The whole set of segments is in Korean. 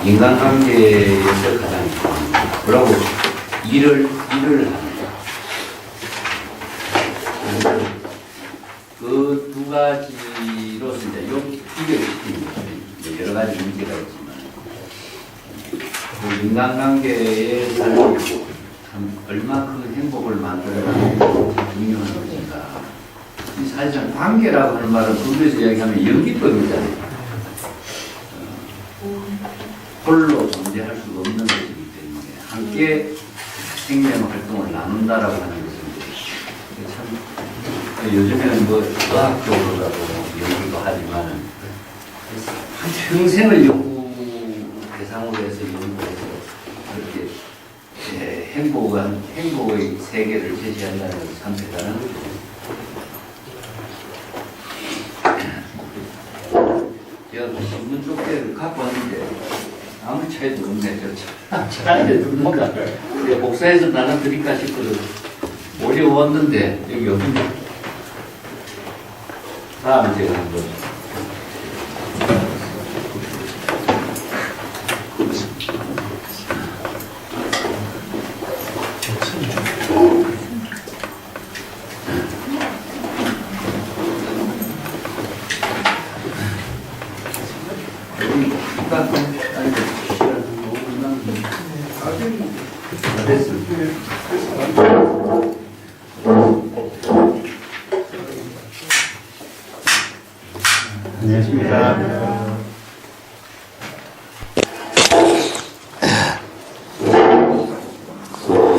인간관계에서 가장 중요합니다. 그러고 일을 합니다. 그 두 가지로서 이제 비교를 시킵니다. 여러 가지 문제가 있지만, 그 인간관계의 삶이고, 참, 얼마큼 행복을 만들어가는 중요한 것인가. 이 사실상 관계라고 하는 말은 불교에서 이야기하면 연기법이잖아요. 홀로 존재할 수가 없는 것이기 때문에 함께 생명 활동을 나눈다라고 하는 것은 참 요즘에는 뭐 의학적으로라도 연구도 하지만 한 평생을 연구 대상으로 해서 연구해서 그렇게 행복의 세계를 제시한다는 것은 참 대단한 거죠. 제가 신문 쪽지를 갖고 왔는데 아무 차이도 없네. 차라리 듣는다. 복사해서 나눠 드릴까 싶어서 어려웠는데 여기 없네. 다음에 제가 한번. 안녕하십니까.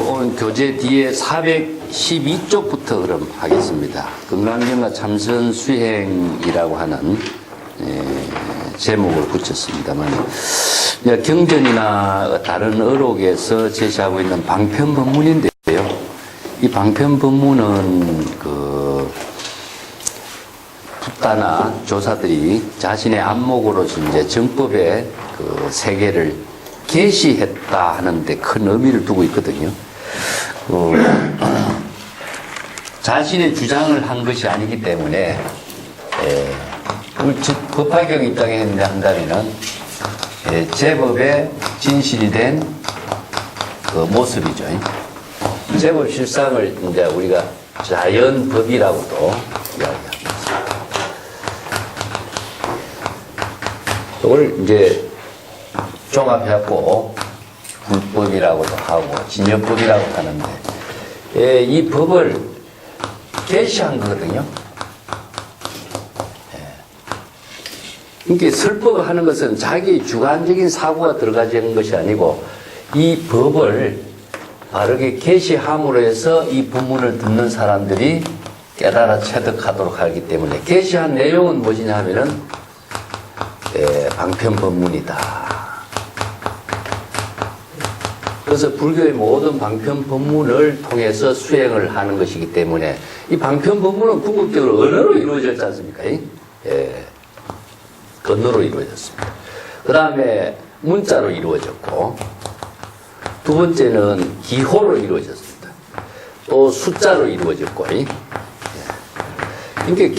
오늘 교재 뒤에 412쪽부터 그럼 하겠습니다. 건강경과 참선 수행이라고 하는 제목을 붙였습니다만, 경전이나 다른 어록에서 제시하고 있는 방편법문인데요. 이 방편법문은 붓다나 조사들이 자신의 안목으로서 이제 정법의 그 세계를 계시했다 하는데 큰 의미를 두고 있거든요. 자신의 주장을 한 것이 아니기 때문에 법화경 입장에 한다면 제법의 진실이 된 그 모습이죠. 제법 실상을 이제 우리가 자연법이라고도 이야기합니다. 이걸 이제 종합해갖고 불법이라고도 하고 진여법이라고 하는데, 이 법을 계시한 거거든요. 그러니까 설법하는 것은 자기 주관적인 사고가 들어가는 것이 아니고 이 법을 바르게 계시함으로 해서 이 법문을 듣는 사람들이 깨달아 체득하도록 하기 때문에 계시한 내용은 무엇이냐 하면은 방편법문이다. 그래서 불교의 모든 방편법문을 통해서 수행을 하는 것이기 때문에 이 방편법문은 궁극적으로 언어로 이루어졌지 않습니까? 언어로 이루어졌습니다. 그 다음에 문자로 이루어졌고, 두 번째는 기호로 이루어졌습니다. 또 숫자로 이루어졌고, 그러니까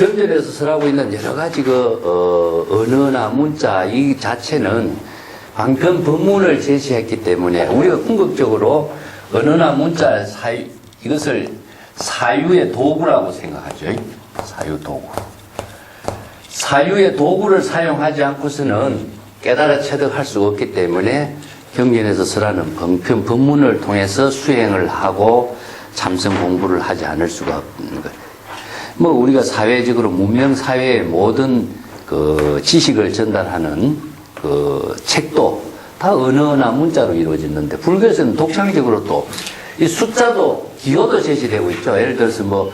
경전에서 설하고 있는 여러 가지 언어나 문자 이 자체는 방편 법문을 제시했기 때문에 우리가 궁극적으로 언어나 문자 이것을 사유의 도구라고 생각하죠. 사유 도구. 사유의 도구를 사용하지 않고서는 깨달아 체득할 수 없기 때문에 경전에서 설하는 방편 법문을 통해서 수행을 하고 참선 공부를 하지 않을 수가 없는 거예요. 뭐 우리가 사회적으로 문명 사회의 모든 그 지식을 전달하는 그 책도 다 언어나 문자로 이루어졌는데, 불교에서는 독창적으로 또 이 숫자도 기호도 제시되고 있죠. 예를 들어서 뭐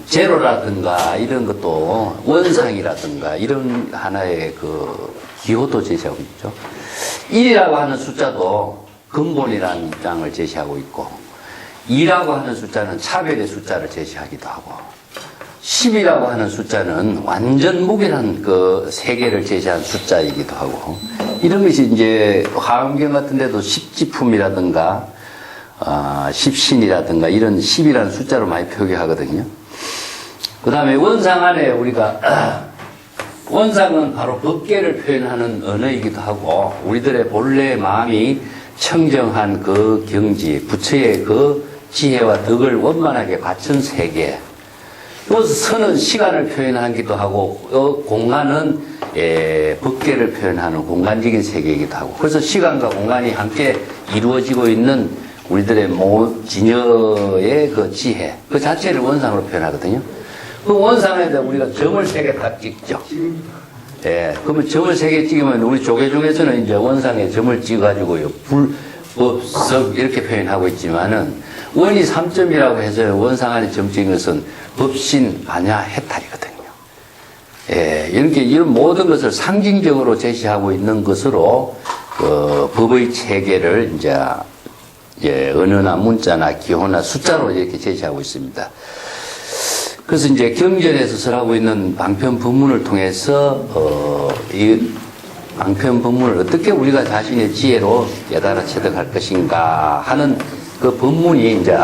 제로라든가 이런 것도 원상이라든가 이런 하나의 그 기호도 제시하고 있죠. 1이라고 하는 숫자도 근본이라는 입장을 제시하고 있고, 2라고 하는 숫자는 차별의 숫자를 제시하기도 하고, 10이라고 하는 숫자는 완전 무결한 그 세계를 제시한 숫자이기도 하고, 이런 것이 이제 화엄경 같은 데도 십지품이라든가 십신이라든가 이런 10이라는 숫자로 많이 표기하거든요. 그 다음에 원상 안에 우리가 원상은 바로 법계를 표현하는 언어이기도 하고 우리들의 본래 마음이 청정한 그 경지, 부처의 그 지혜와 덕을 원만하게 갖춘 세계. 또 선은 시간을 표현하기도 하고 공간은 법계를 표현하는 공간적인 세계이기도 하고 그래서 시간과 공간이 함께 이루어지고 있는 우리들의 진여의 그 지혜 그 자체를 원상으로 표현하거든요. 그 원상에다 우리가 점을 3개 딱 찍죠. 그러면 점을 3개 찍으면 우리 조계 중에서는 이제 원상에 점을 찍어가지고요. 불법석 이렇게 표현하고 있지만은 원이 3점이라고 해서 원상 안에 점 찍은 것은 법신, 반야, 해탈이거든요. 이런 모든 것을 상징적으로 제시하고 있는 것으로 그 법의 체계를 이제 언어나 문자나 기호나 숫자로 이렇게 제시하고 있습니다. 그래서 이제 경전에서 설하고 있는 방편 법문을 통해서 이 방편 법문을 어떻게 우리가 자신의 지혜로 깨달아 체득할 것인가 하는 그 법문이 이제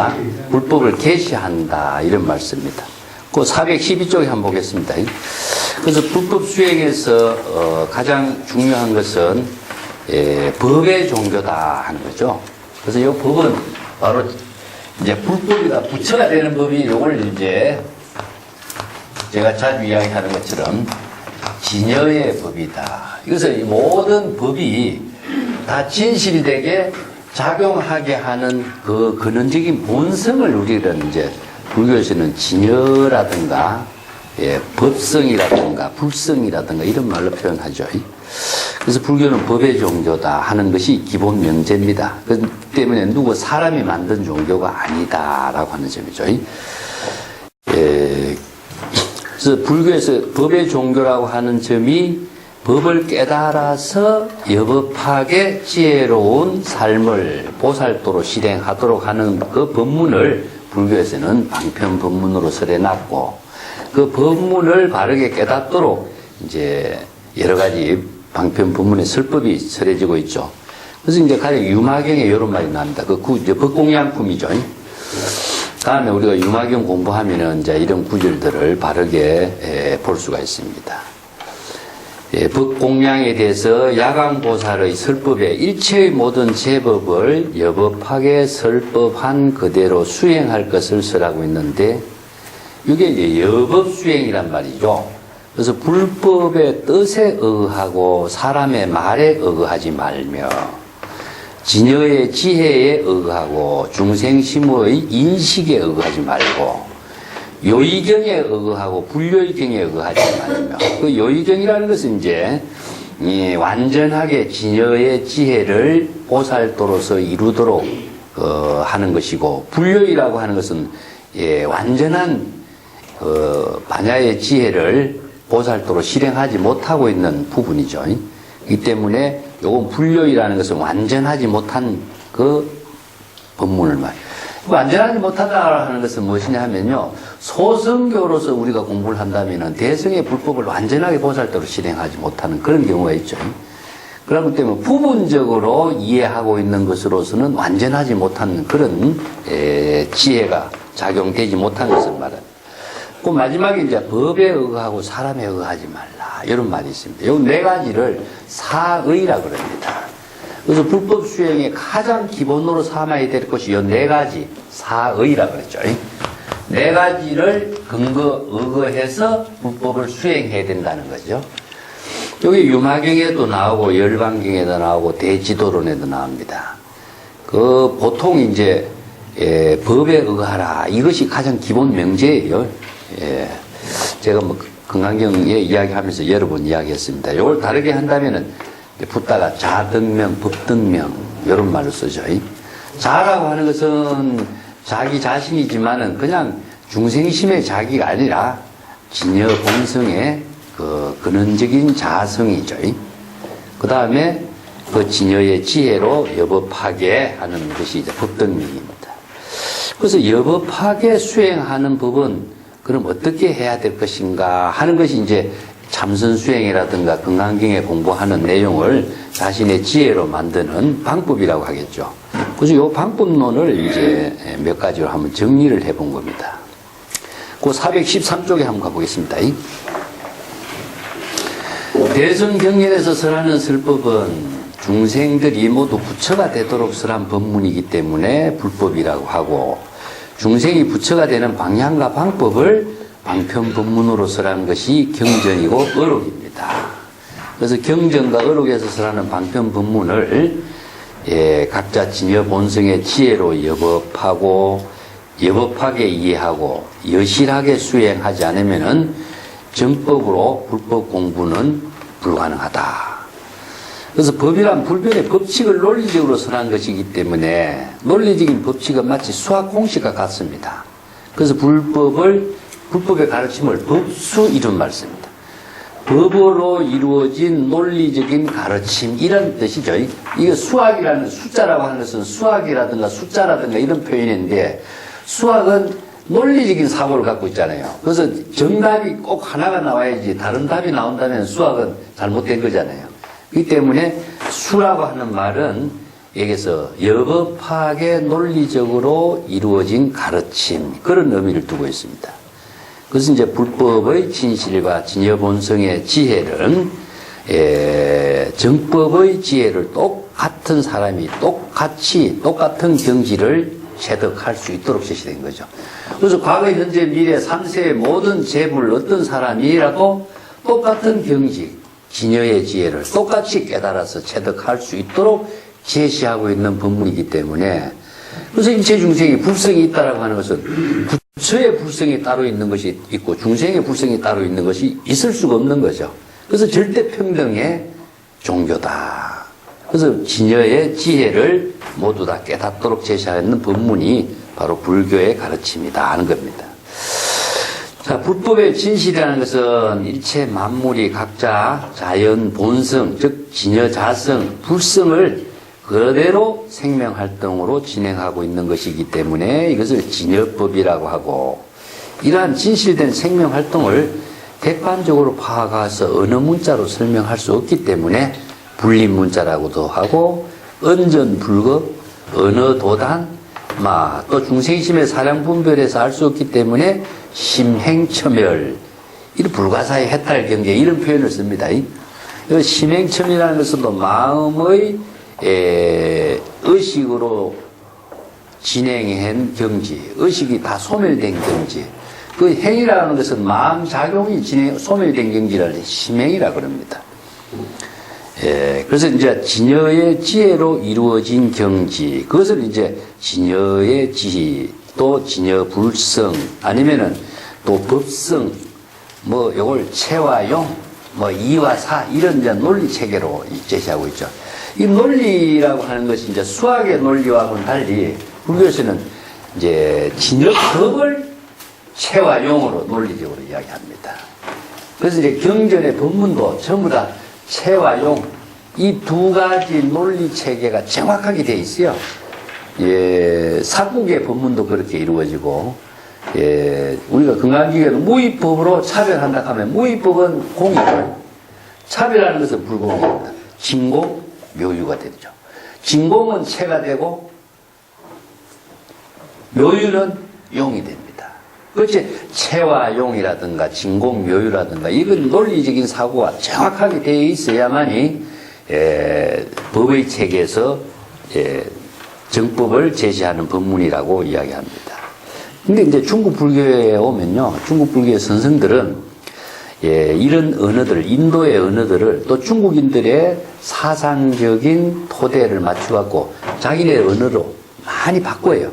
불법을 계시한다 이런 말씀입니다. 그 412쪽에 한번 보겠습니다. 그래서 불법 수행에서 가장 중요한 것은 법의 종교다 하는 거죠. 그래서 이 법은 바로 이제 불법이다 부처가 되는 법이 이걸 이제 제가 자주 이야기하는 것처럼 진여의 법이다. 이것은 이 모든 법이 다 진실되게 작용하게 하는 그 근원적인 본성을 우리는 이제 불교에서는 진여라든가 법성이라든가 불성이라든가 이런 말로 표현하죠. 그래서 불교는 법의 종교다 하는 것이 기본 명제입니다. 그 때문에 누구 사람이 만든 종교가 아니다라고 하는 점이죠. 그래서 불교에서 법의 종교라고 하는 점이 법을 깨달아서 여법하게 지혜로운 삶을 보살도로 실행하도록 하는 그 법문을 불교에서는 방편 법문으로 설해놨고 그 법문을 바르게 깨닫도록 이제 여러 가지 방편 법문의 설법이 설해지고 있죠. 그래서 이제 가령 유마경에 이런 말이 나옵니다. 이제 법공양품이죠. 다음에 우리가 유마경 공부하면은 이제 이런 구절들을 바르게 볼 수가 있습니다. 법공양에 대해서 야광보살의 설법에 일체의 모든 제법을 여법하게 설법한 그대로 수행할 것을 설하고 있는데 이게 이제 여법 수행이란 말이죠. 그래서 불법의 뜻에 의하고 사람의 말에 의하지 말며 진여의 지혜에 의하고 중생심의 인식에 의하지 말고 요의경에 의하고 불요의경에 의하지 말며 그 요의경이라는 것은 이제 완전하게 진여의 지혜를 보살도로서 이루도록 하는 것이고 불요이라고 하는 것은 완전한 반야의 지혜를 보살도로 실행하지 못하고 있는 부분이죠. 이 때문에 요건 불요이라는 것은 완전하지 못한 그 법문을 완전하지 못하다 하는 것은 무엇이냐 하면요. 소승교로서 우리가 공부를 한다면은 대승의 불법을 완전하게 보살도로 실행하지 못하는 그런 경우가 있죠. 그렇기 때문에 부분적으로 이해하고 있는 것으로서는 완전하지 못한 그런 지혜가 작용되지 못한 것을 말합니다. 그 마지막에 이제 법에 의하고 사람에 의하지 말라 이런 말이 있습니다. 이 4가지를 사의라고 그럽니다. 그래서 불법 수행의 가장 기본으로 삼아야 될 것이 이 4가지 사의라고 그랬죠. 4가지를 의거해서 불법을 수행해야 된다는 거죠. 여기 유마경에도 나오고 열반경에도 나오고 대지도론에도 나옵니다. 보통 이제 법에 의하라 이것이 가장 기본 명제예요. 제가 건강경에 이야기하면서 여러 번 이야기했습니다. 이걸 다르게 한다면은 붙다가 자등명, 법등명 이런 말로 쓰죠. 자라고 하는 것은 자기 자신이지만은 그냥 중생심의 자기가 아니라 진여 본성의 그 근원적인 자성이죠. 그 다음에 그 진여의 지혜로 여법하게 하는 것이 이제 법등명입니다. 그래서 여법하게 수행하는 법은 그럼 어떻게 해야 될 것인가 하는 것이 이제 참선 수행이라든가 건강경에 공부하는 내용을 자신의 지혜로 만드는 방법이라고 하겠죠. 그래서 이 방법론을 이제 몇 가지로 한번 정리를 해본 겁니다. 그 413쪽에 한번 가보겠습니다. 대승 경연에서 설하는 설법은 중생들이 모두 부처가 되도록 설한 법문이기 때문에 불법이라고 하고, 중생이 부처가 되는 방향과 방법을 방편 법문으로 설하는 것이 경전이고 어록입니다. 그래서 경전과 어록에서 설하는 방편 법문을 각자 진여 본성의 지혜로 여법하게 이해하고 여실하게 수행하지 않으면은 정법으로 불법 공부는 불가능하다. 그래서 법이란 불변의 법칙을 논리적으로 설한 것이기 때문에 논리적인 법칙은 마치 수학 공식과 같습니다. 그래서 불법의 가르침을 법수 이런 말씀입니다. 법으로 이루어진 논리적인 가르침 이런 뜻이죠. 이거 수학이라는 숫자라고 하는 것은 수학이라든가 숫자라든가 이런 표현인데, 수학은 논리적인 사고를 갖고 있잖아요. 그래서 정답이 꼭 하나가 나와야지 다른 답이 나온다면 수학은 잘못된 거잖아요. 그렇기 때문에 수라고 하는 말은 여기서 여법하게 논리적으로 이루어진 가르침, 그런 의미를 두고 있습니다. 그래서 이제 불법의 진실과 진여본성의 지혜는 정법의 지혜를 똑같은 사람이 똑같은 경지를 체득할 수 있도록 제시된 거죠. 그래서 과거, 현재, 미래 3세의 모든 재물 어떤 사람이라도 똑같은 경지, 진여의 지혜를 똑같이 깨달아서 체득할 수 있도록 제시하고 있는 법문이기 때문에, 그래서 일체 중생이 불성이 있다라고 하는 것은 부처의 불성이 따로 있는 것이 있고 중생의 불성이 따로 있는 것이 있을 수가 없는 거죠. 그래서 절대 평등의 종교다. 그래서 진여의 지혜를 모두 다 깨닫도록 제시하는 법문이 바로 불교의 가르침이다 하는 겁니다. 자, 불법의 진실이라는 것은 일체 만물이 각자 자연 본성, 즉 진여 자성, 불성을 그대로 생명활동으로 진행하고 있는 것이기 때문에 이것을 진여법이라고 하고, 이러한 진실된 생명활동을 객관적으로 파악해서 어느 문자로 설명할 수 없기 때문에 불립문자라고도 하고, 언전불급, 언어도단, 또 중생심의 사량분별에서 알 수 없기 때문에 심행첨멸, 이런 불가사의 해탈경계 이런 표현을 씁니다. 심행첨이라는 것은 또 마음의 의식으로 진행한 경지, 의식이 다 소멸된 경지, 그 행이라는 것은 마음작용이 소멸된 경지를 심행이라고 합니다. 그래서 이제 진여의 지혜로 이루어진 경지, 그것을 이제 진여의 지혜, 또 진여 불성, 아니면은 또 법성, 요걸 체와 용, 이와 사, 이런 이제 논리 체계로 제시하고 있죠. 이 논리라고 하는 것이 이제 수학의 논리와는 달리 불교에서는 이제 진여법을 체와 용으로 논리적으로 이야기합니다. 그래서 이제 경전의 법문도 전부 다 체와 용, 이 두 가지 논리 체계가 정확하게 되어 있어요. 사국의 법문도 그렇게 이루어지고, 우리가 건강기계도 무위법으로 차별한다 하면 무위법은 공이고, 차별하는 것은 불공입니다. 진공, 묘유가 되죠. 진공은 체가 되고, 묘유는 용이 됩니다. 그렇지, 체와 용이라든가 진공, 묘유라든가 이건 논리적인 사고가 정확하게 되어 있어야만이 법의 체계에서 정법을 제시하는 법문이라고 이야기합니다. 근데 이제 중국 불교에 오면요, 중국 불교의 선생들은 이런 언어들, 인도의 언어들을 또 중국인들의 사상적인 토대를 맞춰갖고 자기네 언어로 많이 바꿔요.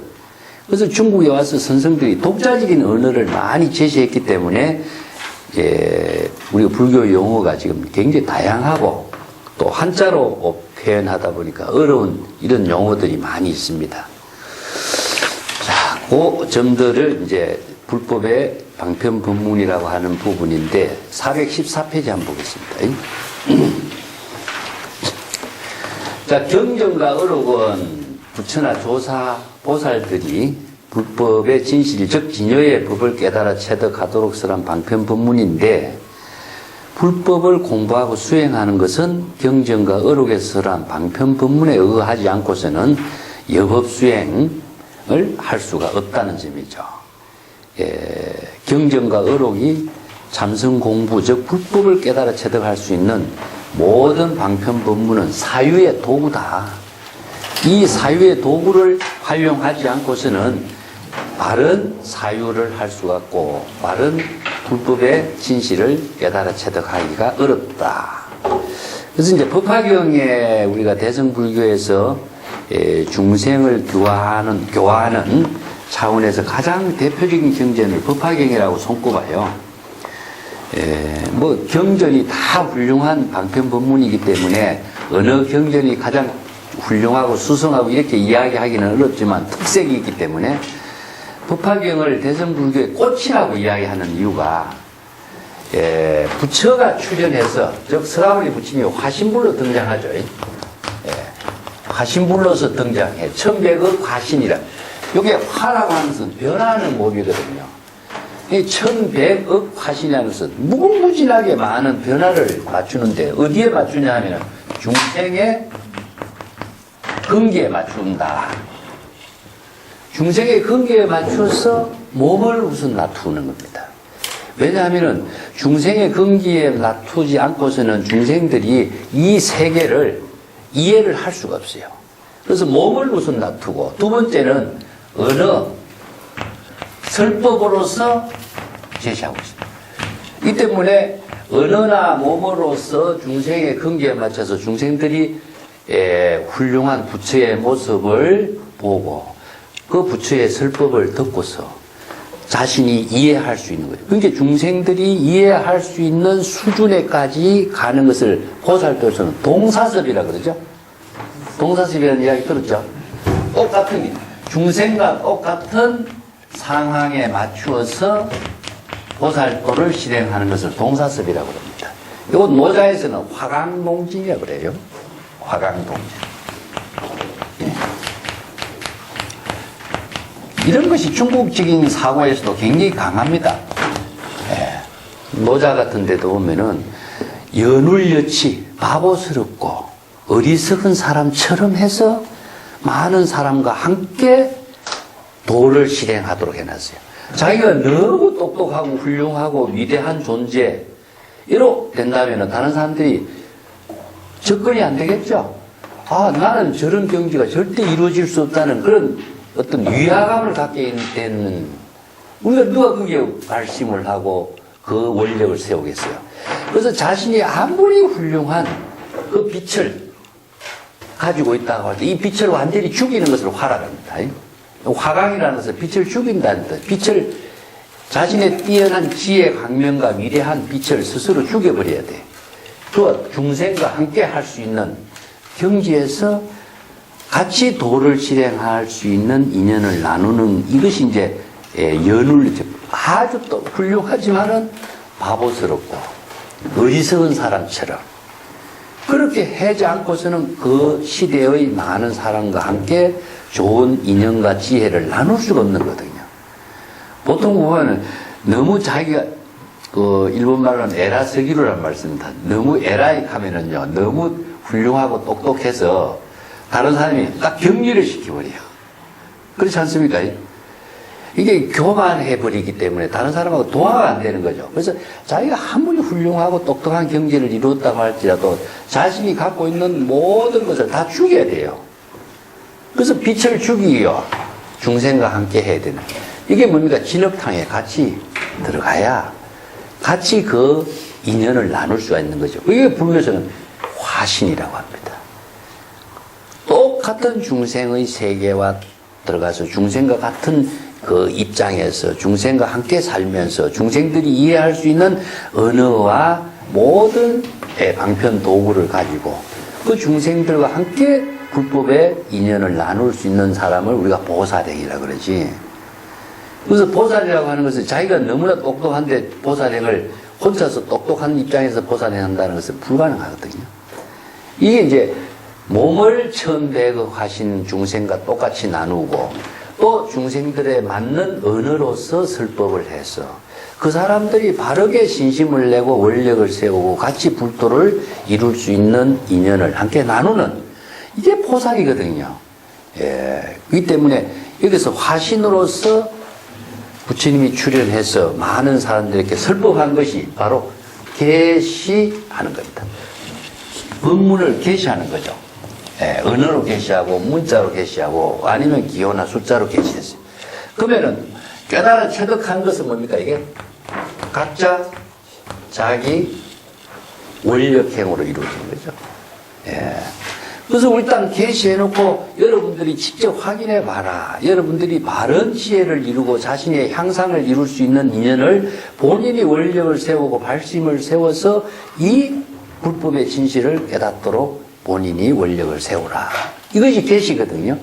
그래서 중국에 와서 선생들이 독자적인 언어를 많이 제시했기 때문에 우리가 불교 용어가 지금 굉장히 다양하고 또 한자로 표현하다 보니까 어려운 이런 용어들이 많이 있습니다. 자, 그 점들을 이제 불법의 방편 법문이라고 하는 부분인데 414페이지 한번 보겠습니다. 자, 경전과 어록은 부처나 조사, 보살들이 불법의 진실, 즉 진여의 법을 깨달아 체득하도록 설한 방편 법문인데, 불법을 공부하고 수행하는 것은 경전과 어록에서 설한 방편 법문에 의하지 않고서는 여법 수행을 할 수가 없다는 점이죠. 경전과 어록이 참선 공부, 즉 불법을 깨달아 체득할 수 있는 모든 방편 법문은 사유의 도구다. 이 사유의 도구를 활용하지 않고서는 바른 사유를 할 수가 없고 바른 불법의 진실을 깨달아 체득하기가 어렵다. 그래서 이제 법화경에 우리가 대승불교에서 중생을 교화하는 차원에서 가장 대표적인 경전을 법화경이라고 손꼽아요. 뭐 경전이 다 훌륭한 방편 법문이기 때문에 어느 경전이 가장 훌륭하고 수성하고 이렇게 이야기하기는 어렵지만 특색이 있기 때문에 법화경을 대승불교의 꽃이라고 이야기하는 이유가 부처가 출현해서, 즉 서가모니 부처님이 화신불로 등장하죠. 화신불로서 등장해. 천백억 화신이라. 이게 화라고 하는 것은 변하는 법이거든요. 이 천백억 화신이라는 것은 무궁무진하게 많은 변화를 맞추는데 어디에 맞추냐 하면 중생의 근기에 맞춘다. 중생의 근기에 맞춰서 몸을 우선 놔두는 겁니다. 왜냐하면 중생의 근기에 놔두지 않고서는 중생들이 이 세계를 이해를 할 수가 없어요. 그래서 몸을 우선 놔두고 두 번째는 언어, 설법으로서 제시하고 있습니다. 이 때문에 언어나 몸으로서 중생의 근기에 맞춰서 중생들이 훌륭한 부처의 모습을 보고 그 부처의 설법을 듣고서 자신이 이해할 수 있는 거예요. 그러니까 중생들이 이해할 수 있는 수준에까지 가는 것을 보살도에서는 동사섭이라고 그러죠. 동사섭이라는 이야기 들었죠. 똑같은 게 중생과 똑같은 상황에 맞추어서 보살도를 실행하는 것을 동사섭이라고 합니다. 이건 노자에서는 화강동진이라고 그래요. 화강동진. 이런 것이 중국적인 사고에서도 굉장히 강합니다. 노자 같은 데도 보면은 연울여치, 바보스럽고 어리석은 사람처럼 해서 많은 사람과 함께 도를 실행하도록 해놨어요. 자기가 너무 똑똑하고 훌륭하고 위대한 존재, 이로 된다면 다른 사람들이 접근이 안 되겠죠. 아, 나는 저런 경지가 절대 이루어질 수 없다는 그런 어떤 위화감을 갖게 되는, 우리가 누가 그게 발심을 하고 그 원력을 세우겠어요. 그래서 자신이 아무리 훌륭한 그 빛을 가지고 있다고 할 때 이 빛을 완전히 죽이는 것을 화라고 합니다. 화강이라는 것은 빛을 죽인다는 뜻. 빛을, 자신의 뛰어난 지혜, 강명과 위대한 빛을 스스로 죽여버려야 돼. 그 중생과 함께 할 수 있는 경지에서 같이 도를 실행할 수 있는 인연을 나누는, 이것이 이제 연울, 아주 또 훌륭하지만은 바보스럽고 어리석은 사람처럼 그렇게 하지 않고서는 그 시대의 많은 사람과 함께 좋은 인연과 지혜를 나눌 수가 없는 거거든요. 보통 보면은 너무 자기가 그 일본 말로는 에라스기루라는 말씀입니다. 너무 에라익 하면은요, 너무 훌륭하고 똑똑해서 다른 사람이 딱 격리를 시켜버려요. 그렇지 않습니까? 이게 교만해버리기 때문에 다른 사람하고 동화가 안 되는 거죠. 그래서 자기가 아무리 훌륭하고 똑똑한 경지를 이루었다고 할지라도 자신이 갖고 있는 모든 것을 다 죽여야 돼요. 그래서 빛을 죽이요. 중생과 함께 해야 되는. 이게 뭡니까? 진흙탕에 같이 들어가야 같이 그 인연을 나눌 수가 있는 거죠. 이게 불교에서는 화신이라고 합니다. 똑같은 중생의 세계와 들어가서 중생과 같은 그 입장에서 중생과 함께 살면서 중생들이 이해할 수 있는 언어와 모든 방편 도구를 가지고 그 중생들과 함께 불법의 인연을 나눌 수 있는 사람을 우리가 보살행이라고 그러지. 그래서 보살이라고 하는 것은 자기가 너무나 똑똑한데 보살행을 혼자서 똑똑한 입장에서 보살행한다는 것은 불가능하거든요. 이게 이제 몸을 천백억 하신 중생과 똑같이 나누고 또 중생들에 맞는 언어로서 설법을 해서 그 사람들이 바르게 신심을 내고 원력을 세우고 같이 불도를 이룰 수 있는 인연을 함께 나누는, 이게 보살이거든요. 그렇기 때문에 여기서 화신으로서 부처님이 출연해서 많은 사람들에게 설법한 것이 바로 계시하는 겁니다. 법문을 계시하는 거죠. 예, 언어로 계시하고 문자로 계시하고 아니면 기호나 숫자로 계시했어요. 그러면은 깨달아 체득한 것은 뭡니까 이게? 각자 자기 원력행으로 이루어진 거죠. 예. 그래서 일단 계시해놓고 여러분들이 직접 확인해 봐라. 여러분들이 바른 지혜를 이루고 자신의 향상을 이룰 수 있는 인연을 본인이 원력을 세우고 발심을 세워서 이 불법의 진실을 깨닫도록 본인이 원력을 세우라. 이것이 계시거든요.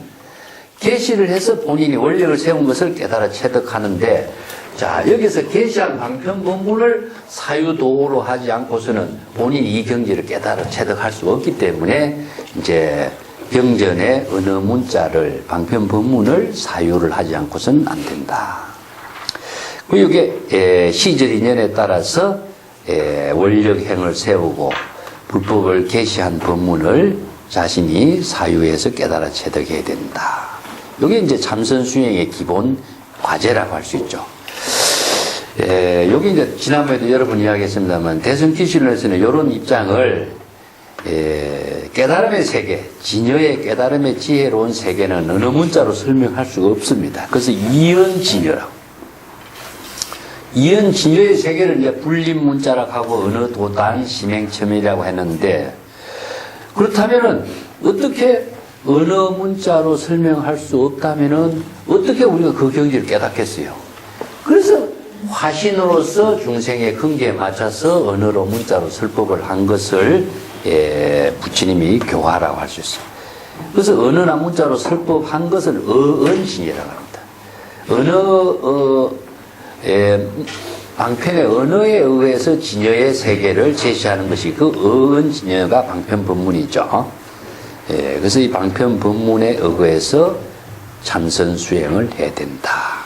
계시를 해서 본인이 원력을 세운 것을 깨달아 체득하는데, 자, 여기서 계시한 방편본문을 사유도로 하지 않고서는 본인이 이 경지를 깨달아 체득할 수 없기 때문에 이제 경전의 어느 문자를 방편본문을 사유를 하지 않고서는 안 된다. 그리고 이게 시절 인연에 따라서 원력행을 세우고 불법을 계시한 법문을 자신이 사유해서 깨달아 체득해야 된다. 이게 이제 참선 수행의 기본 과제라고 할 수 있죠. 여기 이제 지난번에도 여러 번 이야기했습니다만 대승기실론에서는 이런 입장을 깨달음의 세계, 진여의 깨달음의 지혜로운 세계는 어느 문자로 설명할 수가 없습니다. 그래서 이연진여라고. 이연진여의 세계를 이제 불림문자라고 하고 어느 도단 심행첨이라고 했는데, 그렇다면은 어떻게 어느 문자로 설명할 수 없다면은 어떻게 우리가 그 경지를 깨닫겠어요? 그래서 화신으로서 중생의 근기에 맞춰서 언어로 문자로 설법을 한 것을 부처님이 교화라고 할 수 있어요. 그래서 언어나 문자로 설법한 것을 어언진이라고 합니다. 방편의 언어에 의해서 진여의 세계를 제시하는 것이 그 어언진여가 방편법문이죠. 그래서 이 방편법문에 의해서 참선 수행을 해야 된다.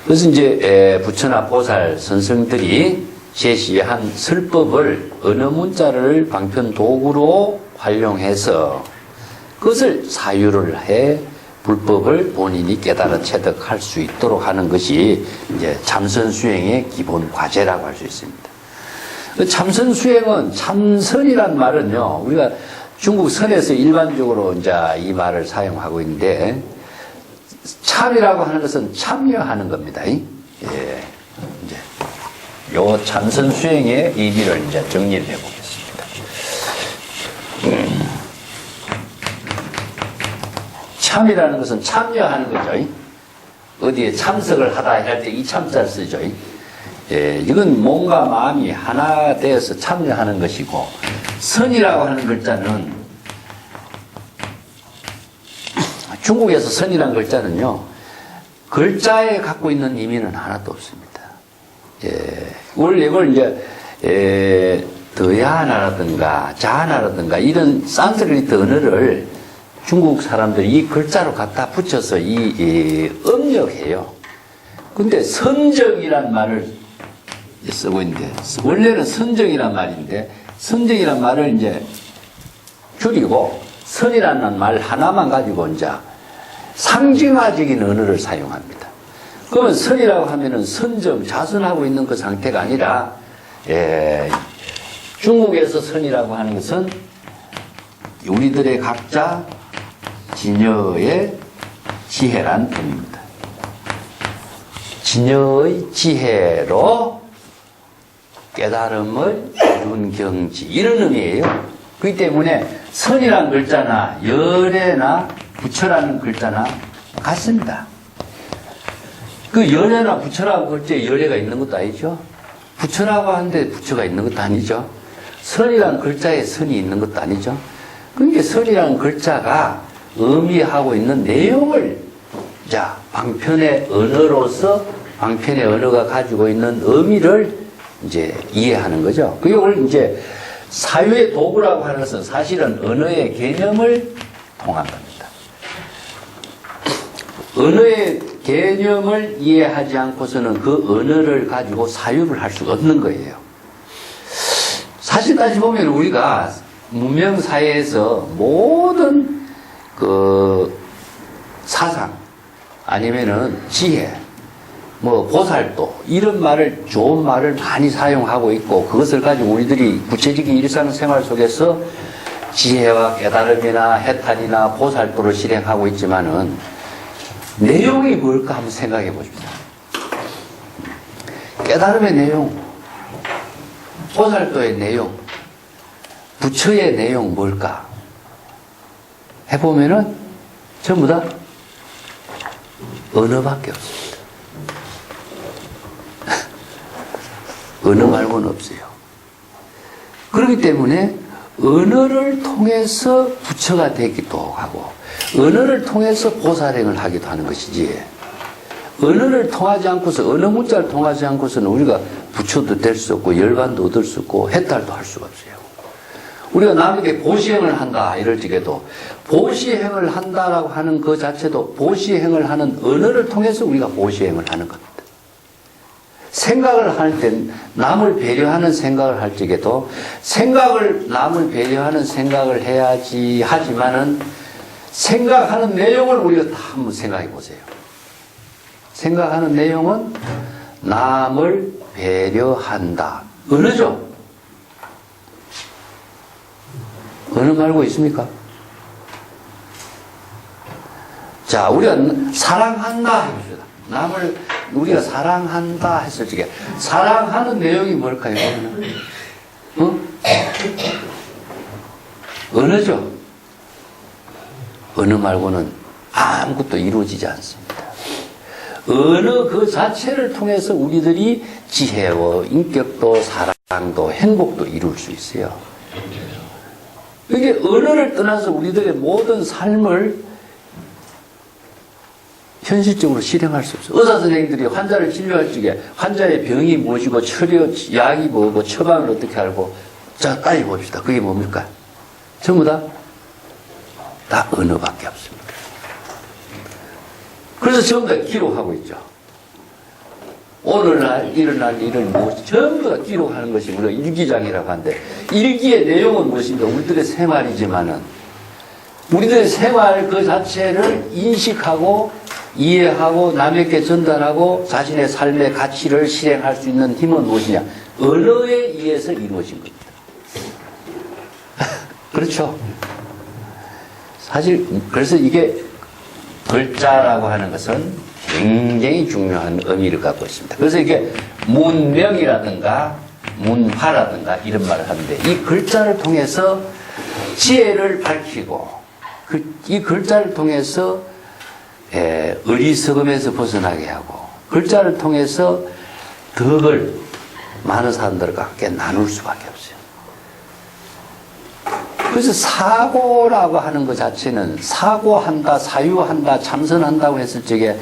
그래서 이제 부처나 보살 선생들이 제시한 설법을 언어 문자를 방편 도구로 활용해서 그것을 사유를 해 불법을 본인이 깨달아 체득할 수 있도록 하는 것이 이제 참선 수행의 기본 과제라고 할 수 있습니다. 참선 수행은 참선이란 말은요, 우리가 중국 선에서 일반적으로 이제 이 말을 사용하고 있는데, 참이라고 하는 것은 참여하는 겁니다. 예. 이제 요 참선 수행의 의미를 이제 정리를 해보겠습니다. 참이라는 것은 참여하는 거죠. 어디에 참석을 하다 할 때 이 참자를 쓰죠. 이건 몸과 마음이 하나 되어서 참여하는 것이고, 선이라고 하는 글자는 중국에서 선이라는 글자는요, 글자에 갖고 있는 의미는 하나도 없습니다. 원래 이걸 이제 더야나라든가 자나라든가 이런 산스크리트 언어를 중국 사람들이 이 글자로 갖다 붙여서 음력해요. 근데 선정이란 말을 쓰고 있는데, 원래는 선정이란 말인데, 선정이란 말을 이제 줄이고 선이라는 말 하나만 가지고 이제 상징화적인 언어를 사용합니다. 그러면 선이라고 하면은 선정, 자선하고 있는 그 상태가 아니라, 중국에서 선이라고 하는 것은 우리들의 각자 진여의 지혜란 뜻입니다. 진여의 지혜로 깨달음을 이룬 경지, 이런 의미예요. 그렇기 때문에 선이란 글자나 열애나 부처라는 글자나 같습니다. 그 열애나 부처라고 글자에 열애가 있는 것도 아니죠. 부처라고 하는데 부처가 있는 것도 아니죠. 선이란 글자에 선이 있는 것도 아니죠. 그러니까 선이라는 글자가 의미하고 있는 내용을, 자, 방편의 언어로서 방편의 언어가 가지고 있는 의미를 이제 이해하는 거죠. 그걸 이제 사유의 도구라고 하는 것은 사실은 언어의 개념을 통한 겁니다. 언어의 개념을 이해하지 않고서는 그 언어를 가지고 사유를 할 수가 없는 거예요. 사실 다시 보면 우리가 문명사회에서 모든 그 사상, 아니면은 지혜, 뭐 보살도 이런 말을 좋은 말을 많이 사용하고 있고 그것을 가지고 우리들이 구체적인 일상생활 속에서 지혜와 깨달음이나 해탈이나 보살도를 실행하고 있지만은 내용이 뭘까 한번 생각해 보십시다. 깨달음의 내용, 보살도의 내용, 부처의 내용 뭘까? 해보면은 전부 다 언어밖에 없습니다. 언어 말고는 없어요. 그렇기 때문에 언어를 통해서 부처가 되기도 하고 언어를 통해서 보살행을 하기도 하는 것이지 언어를 통하지 않고서 언어 문자를 통하지 않고서는 우리가 부처도 될 수 없고 열반도 얻을 수 없고 해탈도 할 수가 없어요. 우리가 남에게 보시행을 한다 이럴 적에도 보시행을 한다라고 하는 그 자체도 보시행을 하는 언어를 통해서 우리가 보시행을 하는 겁니다. 생각을 할 때 남을 배려하는 생각을 할 적에도 남을 배려하는 생각을 해야지 하지만은 생각하는 내용을 우리가 다 한번 생각해 보세요. 생각하는 내용은 남을 배려한다. 언어죠? 언어 말고 있습니까? 자, 우리가 사랑한다 해봅시다. 남을 우리가 사랑한다 했을 적에 사랑하는 내용이 뭘까요? 언어죠. 언어 말고는 아무것도 이루어지지 않습니다. 언어 그 자체를 통해서 우리들이 지혜와 인격도 사랑도 행복도 이룰 수 있어요. 이게 언어를 떠나서 우리들의 모든 삶을 현실적으로 실행할 수 없어요. 의사 선생님들이 환자를 진료할 적에 환자의 병이 무엇이고 약이 뭐고 처방을 어떻게 알고 자 따져 봅시다. 그게 뭡니까? 전부 다 언어밖에 없습니다. 그래서 전부 다 기록하고 있죠. 오늘날 일어난 일을 무엇이 전부 다 기록하는 것이 우리가 일기장이라고 하는데 일기의 내용은 무엇인가? 우리들의 생활이지만은 우리들의 생활 그 자체를 인식하고 이해하고 남에게 전달하고 자신의 삶의 가치를 실행할 수 있는 힘은 무엇이냐? 언어에 의해서 이루어진 겁니다. 그렇죠? 사실 그래서 이게 글자라고 하는 것은 굉장히 중요한 의미를 갖고 있습니다. 그래서 이게 문명이라든가 문화라든가 이런 말을 하는데 이 글자를 통해서 지혜를 밝히고 이 글자를 통해서 어리석음에서 벗어나게 하고 글자를 통해서 덕을 많은 사람들과 함께 나눌 수밖에 없어요. 그래서 사고라고 하는 것 자체는 사고한다, 사유한다, 참선한다고 했을 적에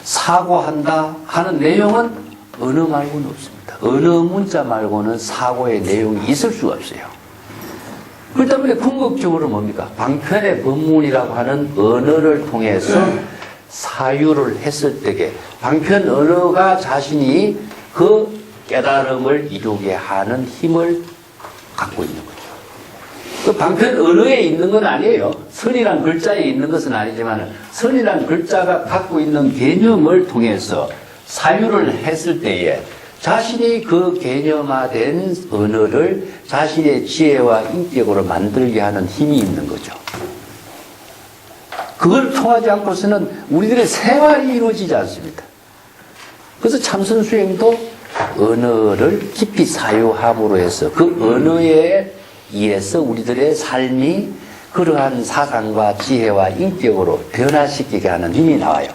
사고한다 하는 내용은 언어 말고는 없습니다. 언어 문자 말고는 사고의 내용이 있을 수가 없어요. 그렇기 때문에 궁극적으로 뭡니까? 방편의 법문이라고 하는 언어를 통해서 사유를 했을 때에 방편 언어가 자신이 그 깨달음을 이루게 하는 힘을 갖고 있는 거죠. 그 방편 언어에 있는 건 아니에요. 선이란 글자에 있는 것은 아니지만 선이란 글자가 갖고 있는 개념을 통해서 사유를 했을 때에 자신이 그 개념화된 언어를 자신의 지혜와 인격으로 만들게 하는 힘이 있는 거죠. 그걸 통하지 않고서는 우리들의 생활이 이루어지지 않습니다. 그래서 참선 수행도 언어를 깊이 사유함으로 해서 그 언어에 의해서 우리들의 삶이 그러한 사상과 지혜와 인격으로 변화시키게 하는 힘이 나와요.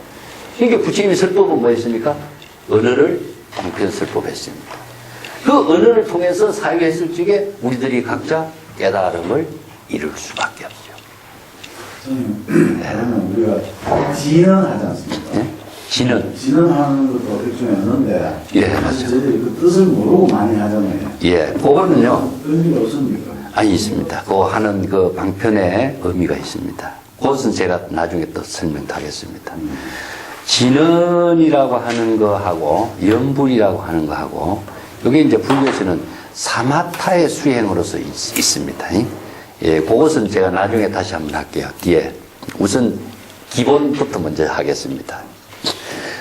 이게 부처님의 설법은 뭐였습니까? 언어를 방편설법했습니다. 그 언어를 통해서 사유했을 적에 우리들이 각자 깨달음을 이룰 수밖에 없죠. 그러면 우리가 진언하지 않습니까? 네? 진언하는 것도 일종의 언어인데 예, 맞아요. 사실 저희들이 그 뜻을 모르고 많이 하잖아요. 예, 그거는요. 의미가 없습니까? 아니, 있습니다. 그 하는 그 방편에 의미가 있습니다. 그것은 제가 나중에 또 설명하겠습니다. 진언이라고 하는 거하고 염불이라고 하는 거하고 이게 이제 불교에서는 사마타의 수행으로서 있습니다. 예, 그것은 제가 나중에 다시 한번 할게요. 뒤에 우선 기본부터 먼저 하겠습니다.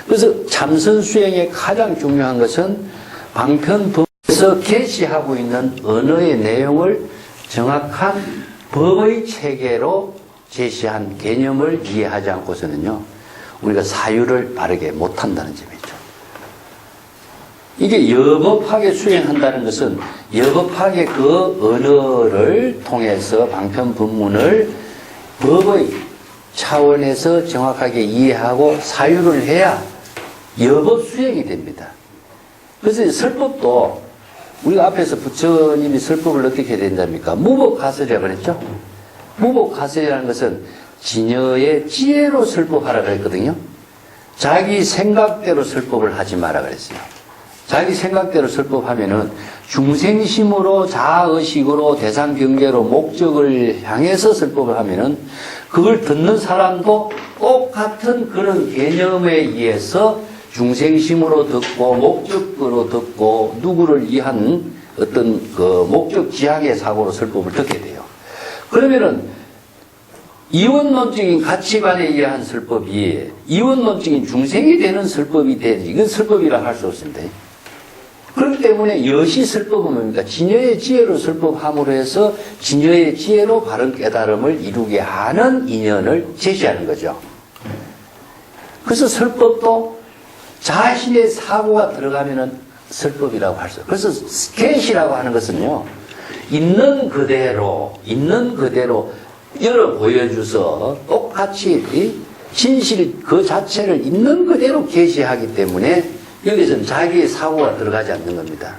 그래서 참선 수행의 가장 중요한 것은 방편법에서 계시하고 있는 언어의 내용을 정확한 법의 체계로 제시한 개념을 이해하지 않고서는요, 우리가 사유를 바르게 못한다는 점이죠. 이게 여법하게 수행한다는 것은 여법하게 그 언어를 통해서 방편법문을 법의 차원에서 정확하게 이해하고 사유를 해야 여법 수행이 됩니다. 그래서 설법도 우리가 앞에서 부처님이 설법을 어떻게 해야 된답니까? 무법가설이라고 그랬죠? 무법가설이라는 것은 진여의 지혜로 설법하라 그랬거든요. 자기 생각대로 설법을 하지 마라 그랬어요. 자기 생각대로 설법하면은 중생심으로 자아의식으로 대상경계로 목적을 향해서 설법을 하면은 그걸 듣는 사람도 똑같은 그런 개념에 의해서 중생심으로 듣고 목적으로 듣고 누구를 위한 어떤 그 목적 지향의 사고로 설법을 듣게 돼요. 그러면은 이원론적인 가치관에 의한 설법이 이원론적인 중생이 되는 설법이 되지, 이건 설법이라 할 수 없습니다. 그렇기 때문에 여시 설법은 뭡니까? 진여의 지혜로 설법함으로 해서 진여의 지혜로 바른 깨달음을 이루게 하는 인연을 제시하는 거죠. 그래서 설법도 자신의 사고가 들어가면은 설법이라고 할 수. 그래서 계시라고 하는 것은요, 있는 그대로 열어 보여줘서 똑같이 진실 그 자체를 있는 그대로 계시하기 때문에 여기서는 자기의 사고가 들어가지 않는 겁니다.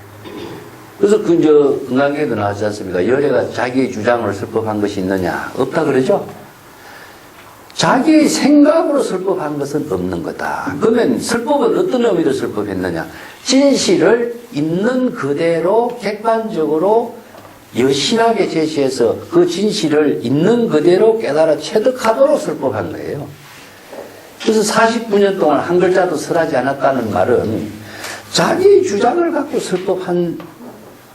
그래서 금강경에도 나왔지 않습니까? 열애가 자기의 주장으로 설법한 것이 있느냐? 없다 그러죠? 자기의 생각으로 설법한 것은 없는 거다. 그러면 설법은 어떤 의미로 설법했느냐? 진실을 있는 그대로 객관적으로 여신하게 제시해서 그 진실을 있는 그대로 깨달아 체득하도록 설법한 거예요. 그래서 49년 동안 한 글자도 설하지 않았다는 말은 자기 주장을 갖고 설법한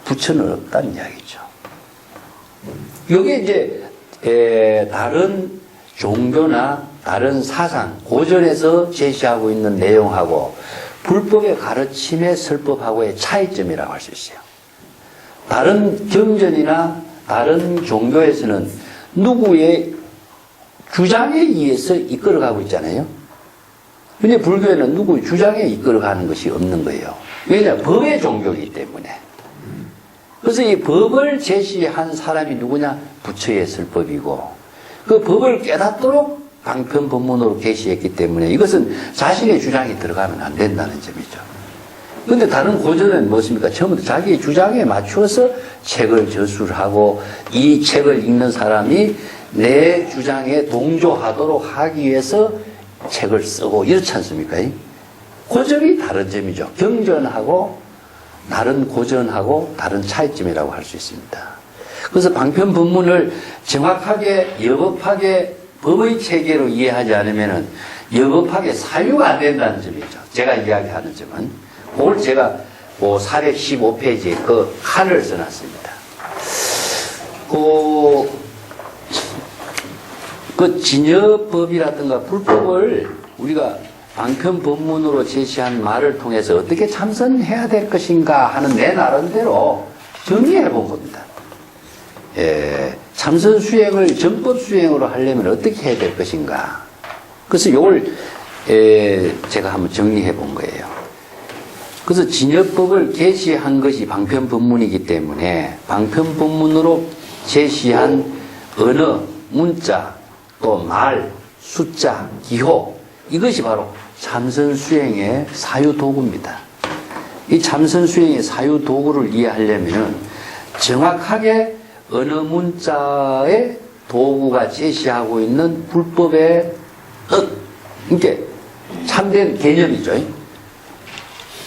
부처는 없다는 이야기죠. 이게 이제 다른 종교나 다른 사상, 고전에서 제시하고 있는 내용하고 불법의 가르침의 설법하고의 차이점이라고 할 수 있어요. 다른 경전이나 다른 종교에서는 누구의 주장에 의해서 이끌어가고 있잖아요. 근데 불교에는 누구의 주장에 이끌어가는 것이 없는 거예요. 왜냐하면 법의 종교이기 때문에. 그래서 이 법을 제시한 사람이 누구냐? 부처의 설법이고, 그 법을 깨닫도록 방편법문으로 계시했기 때문에 이것은 자신의 주장이 들어가면 안 된다는 점이죠. 그런데 다른 고전은 무엇입니까? 처음부터 자기의 주장에 맞추어서 책을 저술을 하고 이 책을 읽는 사람이 내 주장에 동조하도록 하기 위해서 책을 쓰고 이렇지 않습니까? 그 점이 다른 점이죠. 경전하고 다른 고전하고 다른 차이점이라고 할 수 있습니다. 그래서 방편법문을 정확하게 여법하게 법의 체계로 이해하지 않으면 여법하게 사유가 안 된다는 점이죠. 제가 이야기하는 점은. 그걸 제가 415페이지에 그 칸을 써놨습니다. 그 진여법이라든가 불법을 우리가 방편법문으로 제시한 말을 통해서 어떻게 참선해야 될 것인가 하는 내 나름대로 정리해 본 겁니다. 참선 수행을 정법 수행으로 하려면 어떻게 해야 될 것인가. 그래서 이걸 제가 한번 정리해 본 거예요. 그래서 진여법을 계시한 것이 방편법문이기 때문에 방편법문으로 제시한 언어, 문자, 또 말, 숫자, 기호, 이것이 바로 참선 수행의 사유 도구입니다. 이 참선 수행의 사유 도구를 이해하려면 정확하게 언어 문자의 도구가 제시하고 있는 불법의 이게 참된 개념이죠.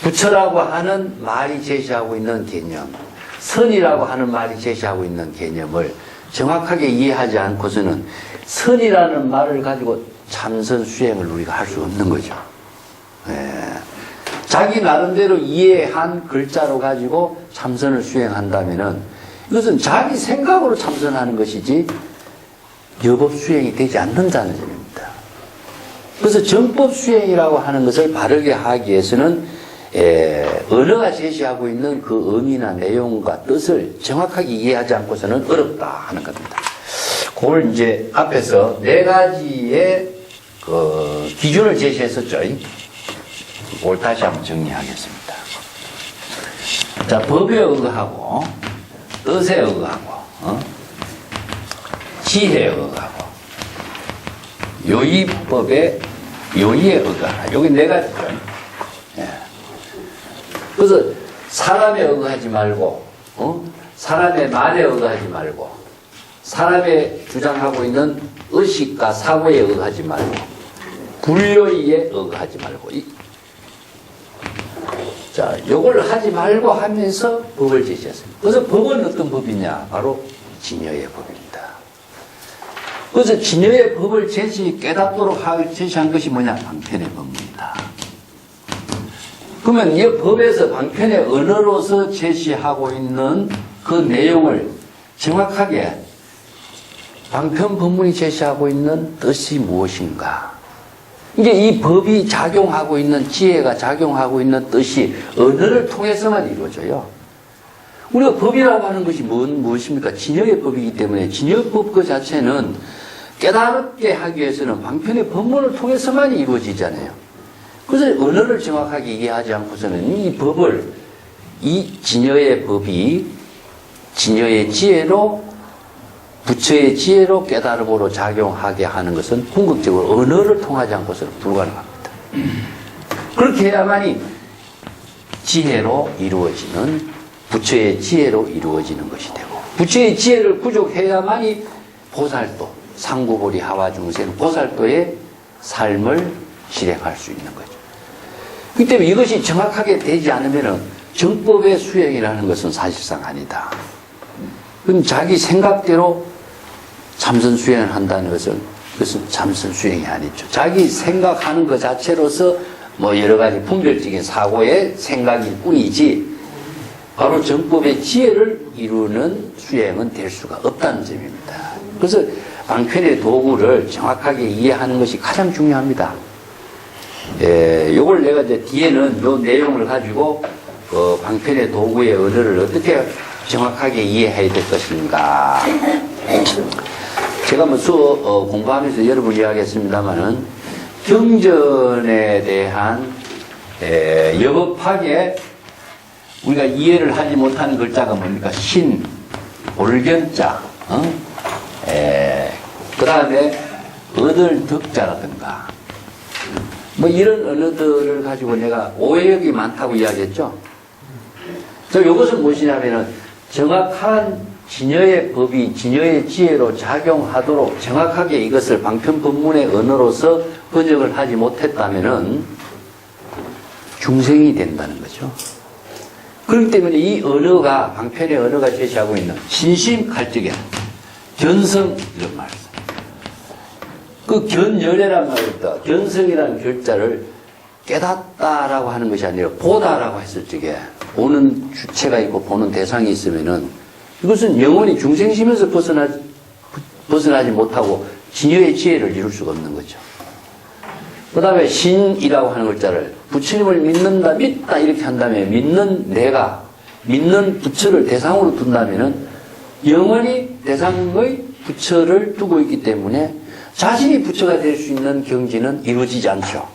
부처라고 하는 말이 제시하고 있는 개념, 선이라고 하는 말이 제시하고 있는 개념을 정확하게 이해하지 않고서는 선이라는 말을 가지고 참선 수행을 우리가 할 수 없는 거죠. 자기 나름대로 이해한 글자로 가지고 참선을 수행한다면은 이것은 자기 생각으로 참선하는 것이지 여법 수행이 되지 않는다는 점입니다. 그래서 정법 수행이라고 하는 것을 바르게 하기 위해서는 언어가 제시하고 있는 그 의미나 내용과 뜻을 정확하게 이해하지 않고서는 어렵다 하는 겁니다. 그걸 이제 앞에서 네 가지의 그 기준을 제시했었죠. 그걸 다시 한번 정리하겠습니다. 자, 법에 의거하고, 뜻에 의거하고, 지혜에 의거하고, 요의법의 요의에 의거하라. 여기 네 가지죠. 예. 그래서 사람에 의거하지 말고, 사람의 말에 의거하지 말고, 사람의 주장하고 있는 의식과 사고에 의거하지 말고, 불효의에 의거하지 말고. 자, 요걸 하지 말고 하면서 법을 제시했습니다. 그래서 법은 어떤 법이냐? 바로 진여의 법입니다. 그래서 진여의 법을 깨닫도록 제시한 것이 뭐냐? 방편의 법문이다. 그러면 이 법에서 방편의 언어로서 제시하고 있는 그 내용을 정확하게 방편 법문이 제시하고 있는 뜻이 무엇인가? 이게 이 법이 작용하고 있는, 지혜가 작용하고 있는 뜻이 언어를 통해서만 이루어져요. 우리가 법이라고 하는 것이 무엇입니까? 진여의 법이기 때문에 진여법 그 자체는 깨닫게 하기 위해서는 방편의 법문을 통해서만 이루어지잖아요. 그래서 언어를 정확하게 이해하지 않고서는 이 법을, 이 진여의 법이 진여의 지혜로, 부처의 지혜로 깨달음으로 작용하게 하는 것은 궁극적으로 언어를 통하지 않고서는 불가능합니다. 그렇게 해야만이 지혜로 이루어지는, 부처의 지혜로 이루어지는 것이 되고, 부처의 지혜를 부족해야만이 보살도, 상구보리 하와 중생 보살도의 삶을 실행할 수 있는 거죠. 그렇기 때문에 이것이 정확하게 되지 않으면 정법의 수행이라는 것은 사실상 아니다. 그럼 자기 생각대로 참선 수행을 한다는 것은 그것은 참선 수행이 아니죠. 자기 생각하는 것 자체로서 뭐 여러 가지 분별적인 사고의 생각일 뿐이지 바로 정법의 지혜를 이루는 수행은 될 수가 없다는 점입니다. 그래서 방편의 도구를 정확하게 이해하는 것이 가장 중요합니다. 요걸 내가 이제 뒤에는 요 내용을 가지고 방편의 도구의 언어를 어떻게 정확하게 이해해야 될 것인가. 제가 뭐 수업 공부하면서 여러분 이야기했습니다만은 경전에 대한 여법하게 우리가 이해를 하지 못하는 글자가 뭡니까? 신, 올견자, 그 다음에 얻을 덕자라든가 뭐 이런 언어들을 가지고 내가 오해력이 많다고 이야기했죠. 자, 이것은 무엇이냐면은 정확한 진여의 법이 진여의 지혜로 작용하도록 정확하게 이것을 방편법문의 언어로서 번역을 하지 못했다면은 중생이 된다는 거죠. 그렇기 때문에 이 언어가, 방편의 언어가 제시하고 있는 신심칼적에 견성 이런 말이죠. 그 견열애란 말이 있다. 견성이라는 글자를 깨닫다라고 하는 것이 아니라 보다라고 했을 적에 보는 주체가 있고 보는 대상이 있으면은 이것은 영원히 중생심에서 벗어나지 못하고 진여의 지혜를 이룰 수가 없는 거죠. 그 다음에 신이라고 하는 글자를 부처님을 믿는다, 믿다 이렇게 한다면 믿는 내가, 믿는 부처를 대상으로 둔다면은 영원히 대상의 부처를 두고 있기 때문에 자신이 부처가 될 수 있는 경지는 이루어지지 않죠.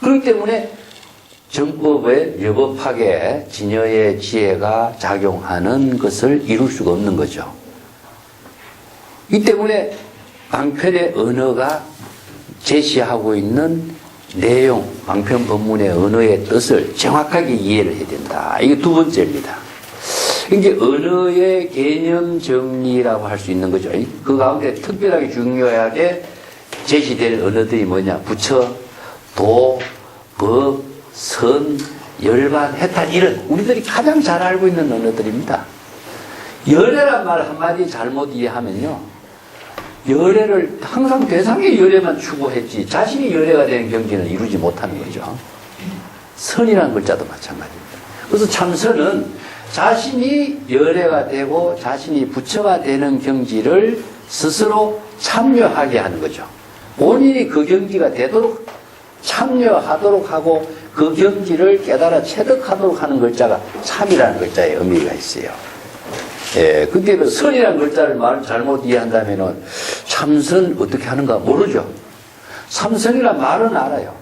그렇기 때문에 정법의 여법하게 진여의 지혜가 작용하는 것을 이룰 수가 없는 거죠. 이 때문에 방편의 언어가 제시하고 있는 내용, 방편 법문의 언어의 뜻을 정확하게 이해를 해야 된다. 이게 두 번째입니다. 이제 언어의 개념 정리라고 할 수 있는 거죠. 그 가운데 특별하게 중요하게 제시될 언어들이 뭐냐? 부처, 도, 법, 선, 열반, 해탈 이런 우리들이 가장 잘 알고 있는 언어들입니다. 열애란 말 한마디 잘못 이해하면요. 열애를 항상 대상의 열애만 추구했지 자신이 열애가 되는 경지는 이루지 못하는 거죠. 선이라는 글자도 마찬가지입니다. 그래서 참선은 자신이 열애가 되고 자신이 부처가 되는 경지를 스스로 참여하게 하는 거죠. 본인이 그 경지가 되도록 참여하도록 하고 그 경지를 깨달아 체득하도록 하는 글자가 참이라는 글자에 의미가 있어요. 예, 근데 선이라는 글자를 말 잘못 이해한다면은 참선 어떻게 하는가 모르죠. 참선이란 말은 알아요.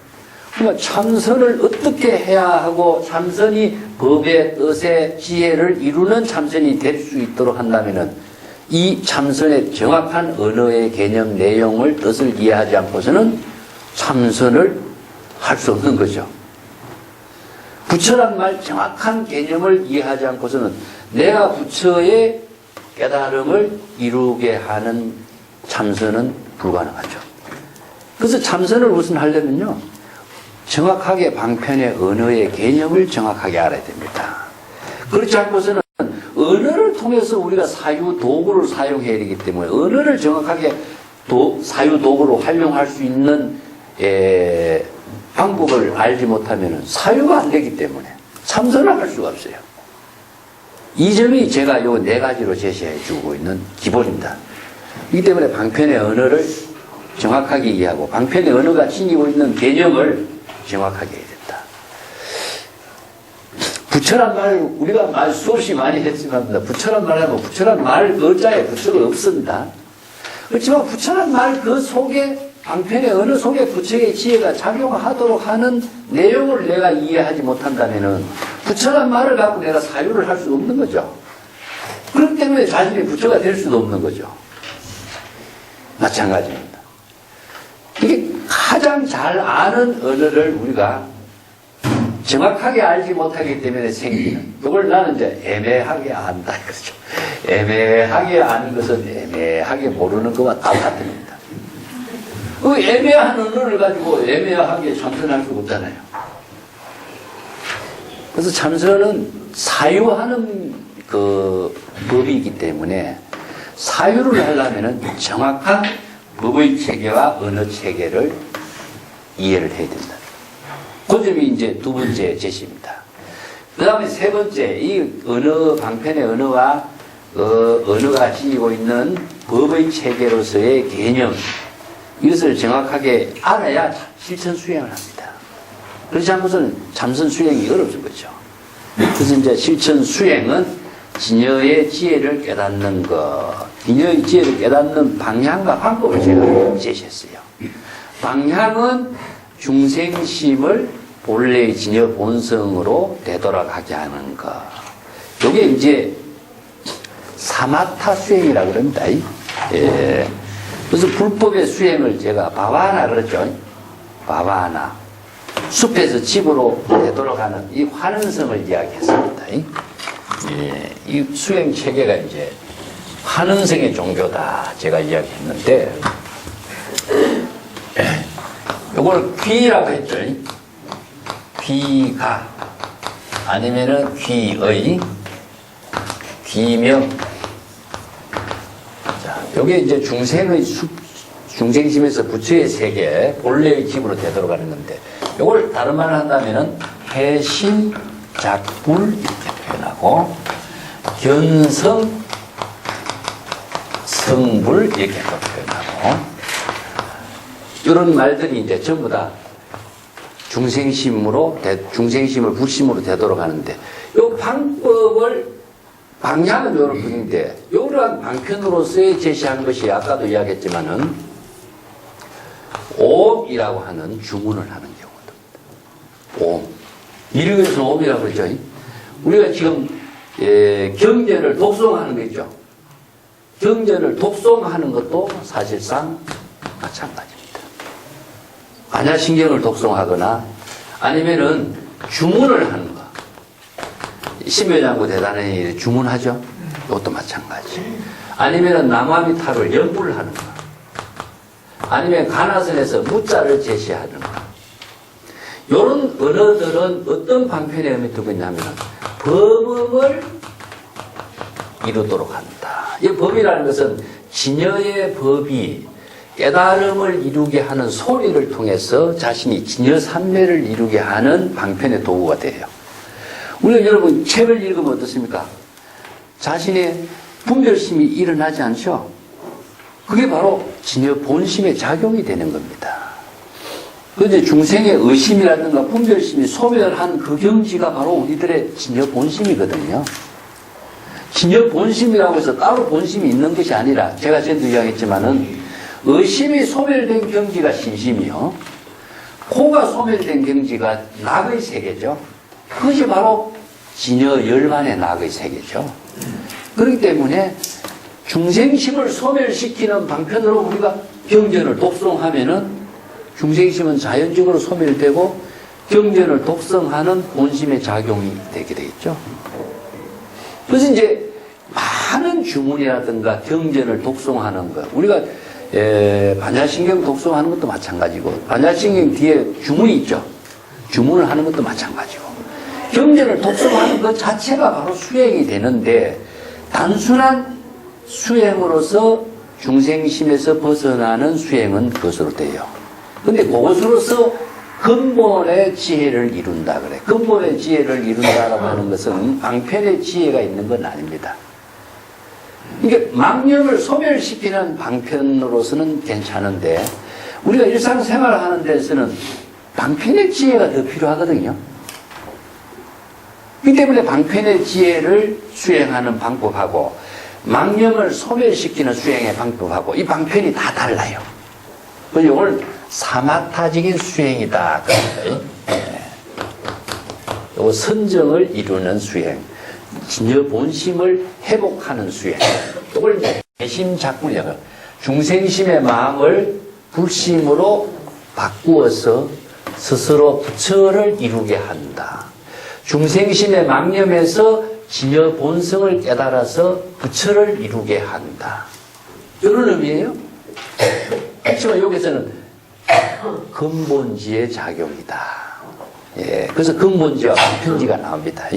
그러니까 참선을 어떻게 해야 하고 참선이 법의 뜻의 지혜를 이루는 참선이 될 수 있도록 한다면은 이 참선의 정확한 언어의 개념, 내용을, 뜻을 이해하지 않고서는 참선을 할 수 없는 거죠. 부처란 말 정확한 개념을 이해하지 않고서는 내가 부처의 깨달음을 이루게 하는 참선은 불가능하죠. 그래서 참선을 우선 하려면요, 정확하게 방편의 언어의 개념을 정확하게 알아야 됩니다. 그렇지 않고서는 언어를 통해서 우리가 사유 도구를 사용해야 되기 때문에 언어를 정확하게 사유 도구로 활용할 수 있는 방법을 알지 못하면 사유가 안 되기 때문에 참선을 할 수가 없어요. 이 점이 제가 요 네 가지로 제시해 주고 있는 기본입니다. 이 때문에 방편의 언어를 정확하게 이해하고 방편의 언어가 지니고 있는 개념을 정확하게 해야 된다. 부처란 말 우리가 말 수없이 많이 했지만 부처란 말하면 부처란 말 어자에 부처가 없습니다. 그렇지만 부처란 말 그 속에 방편의 언어 속에 부처의 지혜가 작용하도록 하는 내용을 내가 이해하지 못한다면은 부처란 말을 갖고 내가 사유를 할 수 없는 거죠. 그렇기 때문에 자신이 부처가 될 수도 없는 거죠. 마찬가지입니다. 이게 가장 잘 아는 언어를 우리가 정확하게 알지 못하기 때문에 생기는, 이걸 나는 이제 애매하게 안다 이거죠. 애매하게 아는 것은 애매하게 모르는 것과 똑같습니다. 그 애매한 언어를 가지고 애매하게 참선할 수 없잖아요. 그래서 참선은 사유하는 그 법이기 때문에 사유를 하려면은 정확한 법의 체계와 언어 체계를 이해를 해야 된다. 그 점이 이제 두 번째 제시입니다. 그 다음에 세 번째, 이 언어, 방편의 언어와 언어가 지니고 있는 법의 체계로서의 개념, 이것을 정확하게 알아야 실천 수행을 합니다. 그렇지 않고서는 참선 수행이 어렵은 거죠. 그래서 이제 실천 수행은 진여의 지혜를 깨닫는 것, 진여의 지혜를 깨닫는 방향과 방법을 제가 제시했어요. 방향은 중생심을 본래의 진여 본성으로 되돌아가게 하는 것. 이게 이제 사마타 수행이라고 그럽니다. 예. 그래서 불법의 수행을 제가 바바하나 그랬죠. 바바하나. 숲에서 집으로 되돌아가는 이 환은성을 이야기했습니다. 예. 이 수행 체계가 이제 환은성의 종교다. 제가 이야기했는데, 이걸 귀라고 했죠. 귀가. 아니면은 귀의, 귀명. 자, 요게 이제 중생심에서 부처의 세계, 본래의 집으로 되돌아가는 건데, 요걸 다른 말을 한다면은 해심, 작불 이렇게 표현하고, 견성, 성불 이렇게 또 표현하고, 이런 말들이 이제 전부 다 중생심을 불심으로 되돌아가는데, 요 방법을 방향은 여러분인데, 이러한 방편으로서의 제시한 것이 아까도 이야기했지만은, 옴이라고 하는 주문을 하는 경우입니다. 옴. 미륵에서 옴이라고 그러죠. 우리가 지금, 경전을 독송하는 거 있죠. 경전을 독송하는 것도 사실상 마찬가지입니다. 안야신경을 독송하거나 아니면은 주문을 하는 거. 심묘장구 대단히 주문하죠. 이것도 마찬가지. 아니면은 남아미타를 연불을 하는 거. 아니면 가나선에서 무자를 제시하는 거. 이런 언어들은 어떤 방편의 의미를 두고 있냐면 법음을 이루도록 한다. 이 법이라는 것은 진여의 법이 깨달음을 이루게 하는 소리를 통해서 자신이 진여삼매를 이루게 하는 방편의 도구가 돼요. 우리가 여러분 책을 읽으면 어떻습니까? 자신의 분별심이 일어나지 않죠? 그게 바로 진여 본심의 작용이 되는 겁니다. 그런데 중생의 의심이라든가 분별심이 소멸한 그 경지가 바로 우리들의 진여 본심이거든요. 진여 본심이라고 해서 따로 본심이 있는 것이 아니라 제가 전에도 이야기했지만은 의심이 소멸된 경지가 신심이요. 코가 소멸된 경지가 낙의 세계죠. 그것이 바로 진여 열반의 낙의 세계죠. 그렇기 때문에 중생심을 소멸시키는 방편으로 우리가 경전을 독송하면은 중생심은 자연적으로 소멸되고 경전을 독성하는 본심의 작용이 되게 되겠죠. 그래서 이제 많은 주문이라든가 경전을 독송하는 것, 우리가 반야신경 독송하는 것도 마찬가지고 반야신경 뒤에 주문이 있죠. 주문을 하는 것도 마찬가지고 경전을 독송하는 것 자체가 바로 수행이 되는데 단순한 수행으로서 중생심에서 벗어나는 수행은 그것으로 돼요. 근데 그것으로서 근본의 지혜를 이룬다 그래. 근본의 지혜를 이룬다라고 하는 것은 방편의 지혜가 있는 건 아닙니다. 이게 망념을 소멸시키는 방편으로서는 괜찮은데 우리가 일상생활을 하는 데서는 방편의 지혜가 더 필요하거든요. 그렇기 때문에 방편의 지혜를 수행하는 방법하고 망념을 소멸시키는 수행의 방법하고 이 방편이 다 달라요. 그래서 이걸 사마타적인 수행이다. 이거 선정을 이루는 수행, 진여 본심을 회복하는 수행. 이걸 내심작불력, 중생심의 마음을 불심으로 바꾸어서 스스로 부처를 이루게 한다. 중생심의 망념에서 진여 본성을 깨달아서 부처를 이루게 한다. 이런 의미예요. 하지만 여기서는 근본지의 작용이다. 예, 그래서 근본지와 방편지가 나옵니다.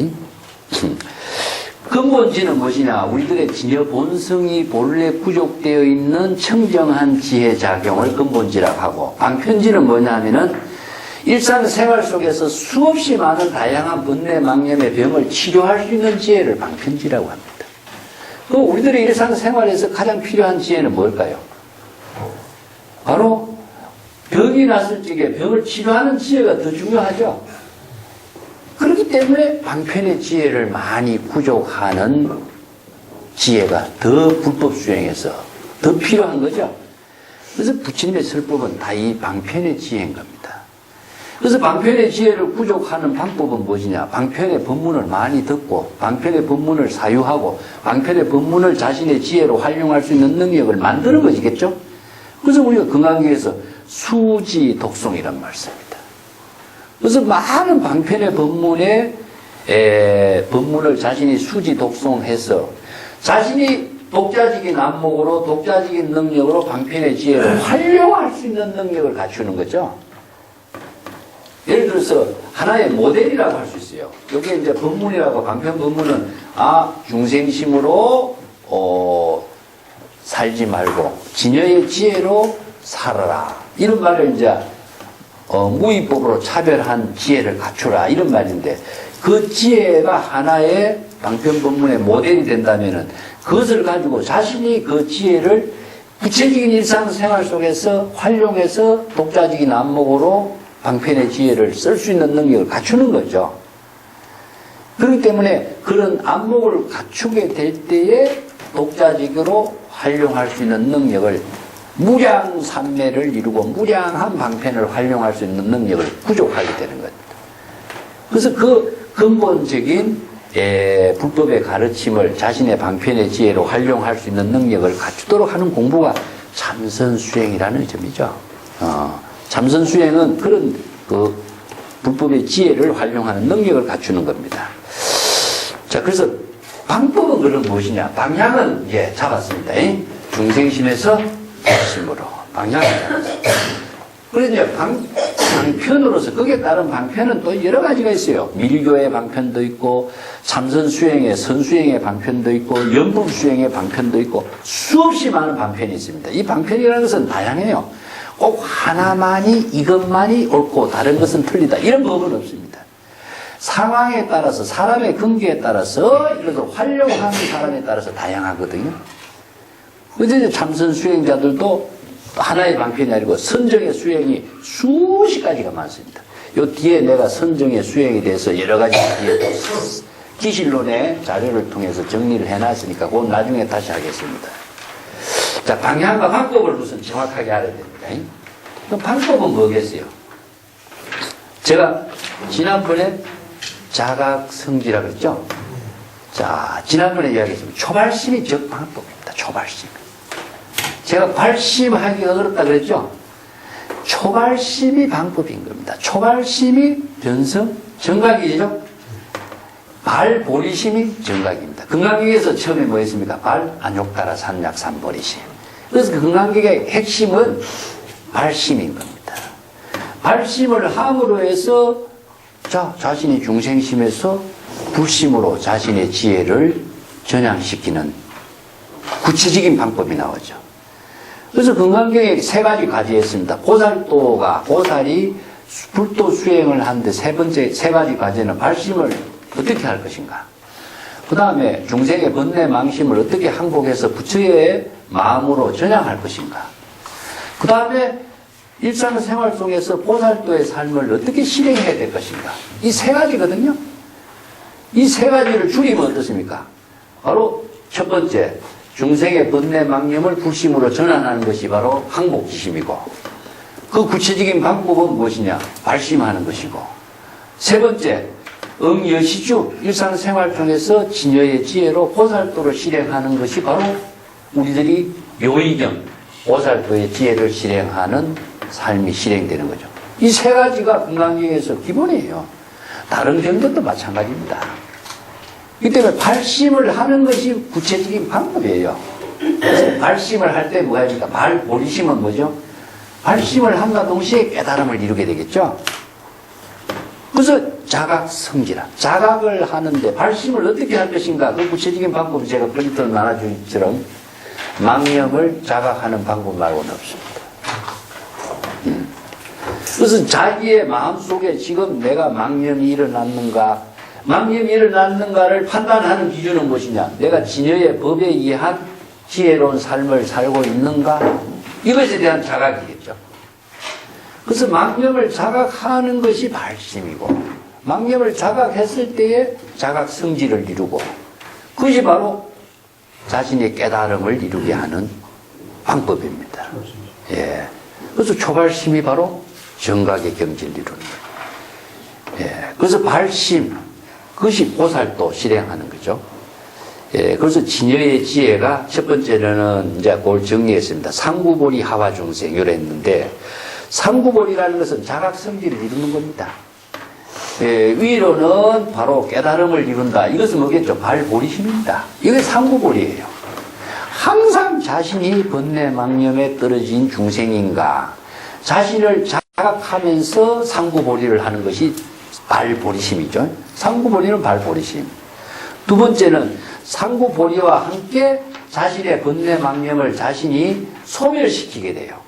근본지는 무엇이냐? 우리들의 진여 본성이 본래 부족되어 있는 청정한 지혜 작용을 근본지라고 하고, 방편지는 뭐냐면은 일상생활 속에서 수없이 많은 다양한 번뇌 망념의 병을 치료할 수 있는 지혜를 방편지라고 합니다. 그 우리들의 일상생활에서 가장 필요한 지혜는 뭘까요? 바로 병이 났을 적에 병을 치료하는 지혜가 더 중요하죠. 그렇기 때문에 방편의 지혜를 많이 부족하는 지혜가 더 불법 수행에서 더 필요한 거죠. 그래서 부처님의 설법은 다 이 방편의 지혜인 겁니다. 그래서 방편의 지혜를 부족하는 방법은 무엇이냐? 방편의 법문을 많이 듣고 방편의 법문을 사유하고 방편의 법문을 자신의 지혜로 활용할 수 있는 능력을 만드는 것이겠죠. 그래서 우리가 건강기에서 수지 독송이란 말씀입니다. 그래서 많은 방편의 법문에 법문을 자신이 수지 독송해서 자신이 독자적인 안목으로 독자적인 능력으로 방편의 지혜를 활용할 수 있는 능력을 갖추는 거죠. 예를 들어서 하나의 모델이라고 할 수 있어요. 여기에 이제 법문이라고 방편 법문은 중생심으로 살지 말고 진여의 지혜로 살아라. 이런 말을 이제 무위법으로 차별한 지혜를 갖추라. 이런 말인데 그 지혜가 하나의 방편 법문의 모델이 된다면은 그것을 가지고 자신이 그 지혜를 구체적인 일상생활 속에서 활용해서 독자적인 안목으로 방편의 지혜를 쓸 수 있는 능력을 갖추는 거죠. 그렇기 때문에 그런 안목을 갖추게 될 때에 독자적으로 활용할 수 있는 능력을 무량삼매를 이루고 무량한 방편을 활용할 수 있는 능력을 부족하게 되는 겁니다. 그래서 그 근본적인 불법의 가르침을 자신의 방편의 지혜로 활용할 수 있는 능력을 갖추도록 하는 공부가 참선수행이라는 점이죠. 참선수행은 그런 그 불법의 지혜를 활용하는 능력을 갖추는 겁니다. 자, 그래서 방법은 그럼 무엇이냐? 방향은 잡았습니다. 중생심에서 핵심으로 방향을 잡았습니다. 그래서 이제 방편으로서 거기에 따른 방편은 또 여러 가지가 있어요. 밀교의 방편도 있고 참선수행의 선수행의 방편도 있고 연법수행의 방편도 있고 수없이 많은 방편이 있습니다. 이 방편이라는 것은 다양해요. 꼭 하나만이 이것만이 옳고 다른 것은 틀리다 이런 법은 없습니다. 상황에 따라서 사람의 근기에 따라서 이것을 활용하는 사람에 따라서 다양하거든요. 그런데 참선 수행자들도 하나의 방편이 아니고 선정의 수행이 수십 가지가 많습니다. 요 뒤에 내가 선정의 수행에 대해서 여러 가지 뒤에 또 기실론의 자료를 통해서 정리를 해놨으니까 그건 나중에 다시 하겠습니다. 자, 방향과 방법을 우선 정확하게 알아야 됩니다. 그럼 방법은 뭐겠어요? 제가 지난번에 자각성지라고 했죠? 자, 지난번에 이야기했습니다. 초발심이 적방법입니다. 초발심. 제가 발심하기가 어렵다 그랬죠? 초발심이 방법인 겁니다. 초발심이 변성, 정각이죠? 발보리심이 정각입니다. 건강기에서 처음에 뭐 했습니까? 발, 안욕따라, 산약, 산보리심. 그래서 그 건강기의 핵심은 발심인 겁니다. 발심을 함으로 해서 자신이 중생심에서 불심으로 자신의 지혜를 전향시키는 구체적인 방법이 나오죠. 그래서 건강경에 세 가지 과제였습니다. 보살이 불도 수행을 하는데 세 가지 과제는 발심을 어떻게 할 것인가. 그 다음에 중생의 번뇌 망심을 어떻게 항복해서 부처의 마음으로 전향할 것인가. 그 다음에 일상생활 속에서 보살도의 삶을 어떻게 실행해야 될 것인가. 이 세 가지거든요. 이 세 가지를 줄이면 어떻습니까? 바로 첫 번째, 중생의 번뇌 망념을 불심으로 전환하는 것이 바로 항복지심이고, 그 구체적인 방법은 무엇이냐? 발심하는 것이고, 세 번째, 응여시주, 일상생활 중에서 진여의 지혜로 보살도를 실행하는 것이 바로 우리들이 묘의경, 보살도의 지혜를 실행하는 삶이 실행되는 거죠. 이 세 가지가 건강경에서 기본이에요. 다른 경전도 마찬가지입니다. 이 때문에 발심을 하는 것이 구체적인 방법이에요. 그래서 발심을 할 때 뭐가 됩니까? 발보리심은 뭐죠? 발심을 함과 동시에 깨달음을 이루게 되겠죠. 그래서 자각성지라. 자각을 하는데 발심을 어떻게 할 것인가? 그 구체적인 방법이 제가 프린트를 나눠준 것처럼 망념을 자각하는 방법 말고는 없습니다. 그래서 자기의 마음속에 지금 내가 망념이 일어났는가를 판단하는 기준은 무엇이냐? 내가 진여의 법에 의한 지혜로운 삶을 살고 있는가? 이것에 대한 자각이겠죠. 그래서 망념을 자각하는 것이 발심이고, 망념을 자각했을 때에 자각성지를 이루고, 그것이 바로 자신의 깨달음을 이루게 하는 방법입니다. 예. 그래서 초발심이 바로 정각의 경지를 이루는 거예요. 예. 그래서 발심, 그것이 보살도 실행하는 거죠. 예. 그래서 진여의 지혜가 첫 번째는 이제 그걸 정리했습니다. 상구보리 하와중생, 이래 했는데, 상구보리라는 것은 자각성지를 이루는 겁니다. 예, 위로는 바로 깨달음을 이룬다. 이것은 뭐겠죠? 발보리심입니다. 이게 상구보리예요. 항상 자신이 번뇌 망념에 떨어진 중생인가, 자신을 자각하면서 상구보리를 하는 것이 발보리심이죠. 상구보리는 발보리심. 두 번째는 상구보리와 함께 자신의 번뇌 망념을 자신이 소멸시키게 돼요.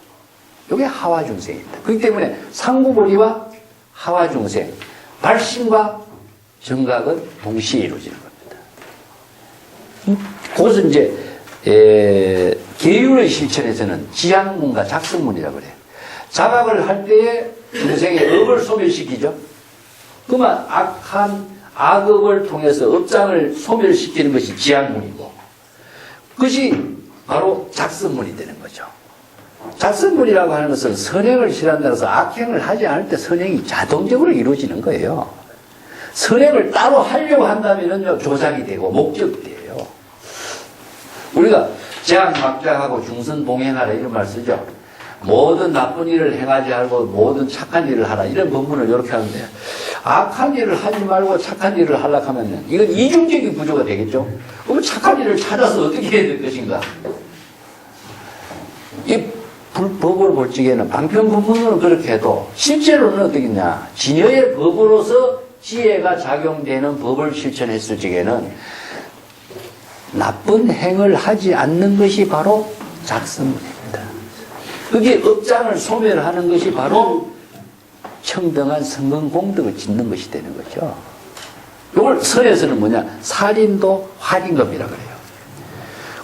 이게 하와중생입니다. 그렇기 때문에 상구보리와 하와중생, 발심과 정각은 동시에 이루어지는 겁니다. 그것은 이제 계율의 실천에서는 지향문과 작성문이라고 그래요. 자각을 할 때에 중생의 업을 소멸시키죠. 그러면 악업을 통해서 업장을 소멸시키는 것이 지향문이고, 그것이 바로 작성문이 되는 거죠. 작성문이라고 하는 것은 선행을 실한다고 해서 악행을 하지 않을 때 선행이 자동적으로 이루어지는 거예요. 선행을 따로 하려고 한다면요, 조작이 되고 목적이에요. 우리가 제약막장하고 중선봉행하라 이런 말 쓰죠. 모든 나쁜 일을 행하지 말고 모든 착한 일을 하라, 이런 법문을 이렇게 하는데, 악한 일을 하지 말고 착한 일을 하려고 하면 이건 이중적인 구조가 되겠죠. 그럼 착한 일을 찾아서 어떻게 해야 될 것인가? 이 법을 볼 적에는 방편법문으로는 그렇게 해도 실제로는 어떻겠냐? 진여의 법으로서 지혜가 작용되는 법을 실천했을 적에는 나쁜 행을 하지 않는 것이 바로 작성문입니다. 그게 업장을 소멸하는 것이 바로 청등한 성근공덕을 짓는 것이 되는 거죠. 이걸 서에서는 뭐냐? 살인도 활임금이라고 그래요.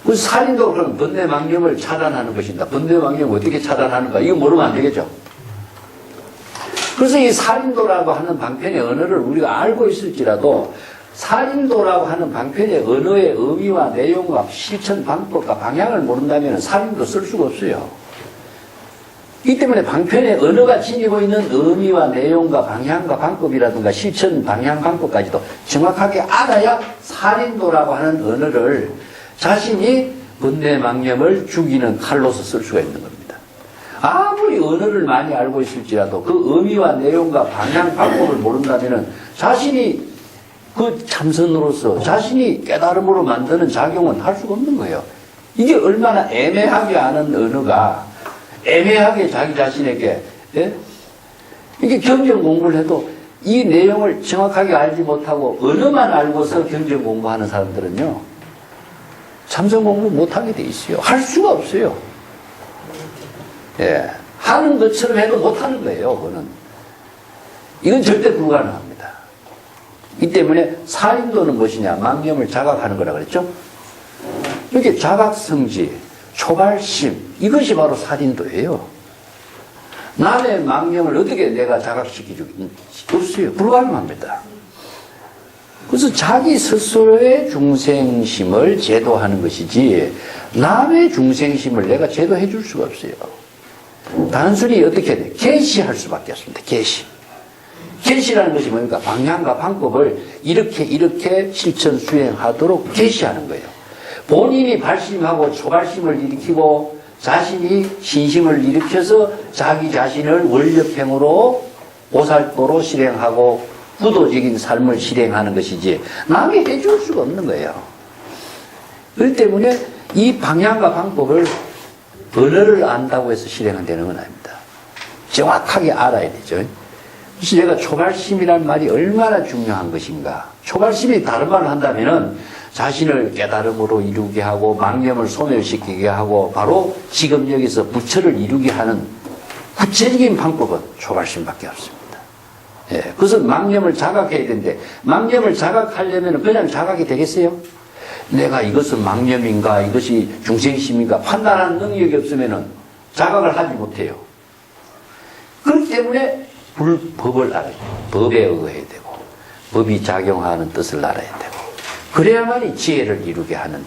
그 살인도 그럼 번뇌망념을 차단하는 것입니다. 번뇌망념을 어떻게 차단하는가? 이거 모르면 안 되겠죠. 그래서 이 살인도라고 하는 방편의 언어를 우리가 알고 있을지라도 살인도라고 하는 방편의 언어의 의미와 내용과 실천 방법과 방향을 모른다면 살인도 쓸 수가 없어요. 이 때문에 방편의 언어가 지니고 있는 의미와 내용과 방향과 방법이라든가 실천 방향 방법까지도 정확하게 알아야 살인도라고 하는 언어를 자신이 번뇌망념을 죽이는 칼로서 쓸 수가 있는 겁니다. 아무리 언어를 많이 알고 있을지라도 그 의미와 내용과 방향 방법을 모른다면 자신이 그 참선으로서 자신이 깨달음으로 만드는 작용은 할 수가 없는 거예요. 이게 얼마나 애매하게 아는 언어가 애매하게 자기 자신에게, 예? 이게 경전 공부를 해도 이 내용을 정확하게 알지 못하고 언어만 알고서 경전 공부하는 사람들은요, 참선 공부 못하게 돼 있어요. 할 수가 없어요. 예. 하는 것처럼 해도 못하는 거예요, 그거는. 이건 절대 불가능합니다. 이 때문에 살인도는 무엇이냐? 망념을 자각하는 거라 그랬죠? 이렇게 자각성지, 초발심, 이것이 바로 살인도예요. 남의 망념을 어떻게 내가 자각시키지? 없어요. 불가능합니다. 그래서 자기 스스로의 중생심을 제도하는 것이지 남의 중생심을 내가 제도해 줄 수가 없어요. 단순히 어떻게 해야 돼? 계시할 수밖에 없습니다. 계시. 계시라는 것이 뭡니까? 방향과 방법을 이렇게 실천 수행하도록 계시하는 거예요. 본인이 발심하고 초발심을 일으키고 자신이 신심을 일으켜서 자기 자신을 원력행으로 보살도로 실행하고 구도적인 삶을 실행하는 것이지 남이 해줄 수가 없는 거예요. 그렇기 때문에 이 방향과 방법을 언어를 안다고 해서 실행한다는 건 아닙니다. 정확하게 알아야 되죠. 그래서 제가 초발심이라는 말이 얼마나 중요한 것인가. 초발심이 다른 말을 한다면은 자신을 깨달음으로 이루게 하고 망념을 소멸시키게 하고 바로 지금 여기서 부처를 이루게 하는 구체적인 방법은 초발심밖에 없습니다. 예, 그것은 망념을 자각해야 되는데 망념을 자각하려면 그냥 자각이 되겠어요? 내가 이것은 망념인가 이것이 중생심인가 판단하는 능력이 없으면 자각을 하지 못해요. 그렇기 때문에 법을 알아야 돼요. 법에 의해야 되고 법이 작용하는 뜻을 알아야 되고 그래야만이 지혜를 이루게 하는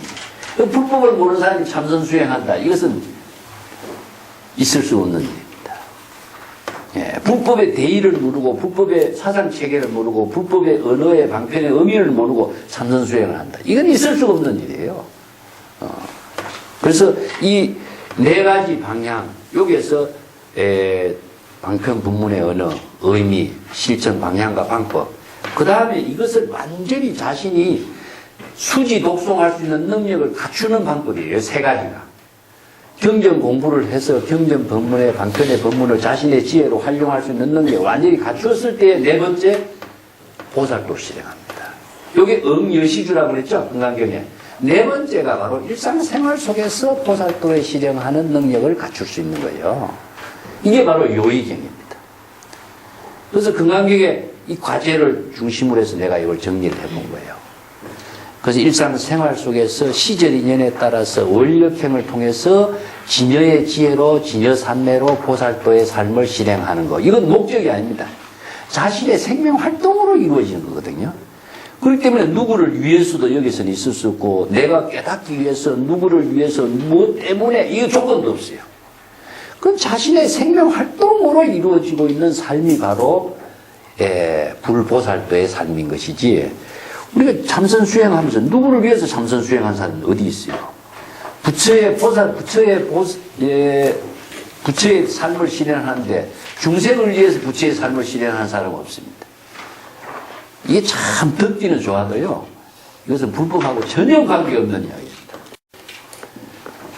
일. 불법을 모르는 사람이 참선 수행한다. 이것은 있을 수 없는 일입니다. 예, 불법의 대의를 모르고 불법의 사상체계를 모르고 불법의 언어의 방편의 의미를 모르고 참선 수행을 한다. 이건 있을 수 없는 일이에요. 그래서 이 네 가지 방향 여기에서 방편 분문의 언어, 의미, 실천 방향과 방법 그 다음에 이것을 완전히 자신이 수지 독송할 수 있는 능력을 갖추는 방법이에요. 세 가지가. 경전 공부를 해서 경전 법문의 방편의 법문을 자신의 지혜로 활용할 수 있는 능력을 완전히 갖추었을 때 네 번째 보살도 실행합니다. 여기 응여시주라고 그랬죠? 금강경에. 네 번째가 바로 일상생활 속에서 보살도에 실행하는 능력을 갖출 수 있는 거예요. 이게 바로 요의경입니다. 그래서 금강경에 이 과제를 중심으로 해서 내가 이걸 정리를 해본 거예요. 그래서 일상생활 속에서 시절 인연에 따라서 원력행을 통해서 진여의 지혜로 진여산매로 보살도의 삶을 실행하는 거. 이건 목적이 아닙니다. 자신의 생명활동으로 이루어지는 거거든요. 그렇기 때문에 누구를 위해서도 여기서는 있을 수 없고 내가 깨닫기 위해서 누구를 위해서 무엇 때문에 이거 조건도 없어요. 그건 자신의 생명활동으로 이루어지고 있는 삶이 바로 불보살도의 삶인 것이지 우리가 참선 수행하면서 누구를 위해서 참선 수행한 사람은 어디 있어요? 부처의 삶을 실현하는데 중생을 위해서 부처의 삶을 실현하는 사람은 없습니다. 이게 참 듣기는 좋아도요. 이것은 불법하고 전혀 관계없는 이야기입니다.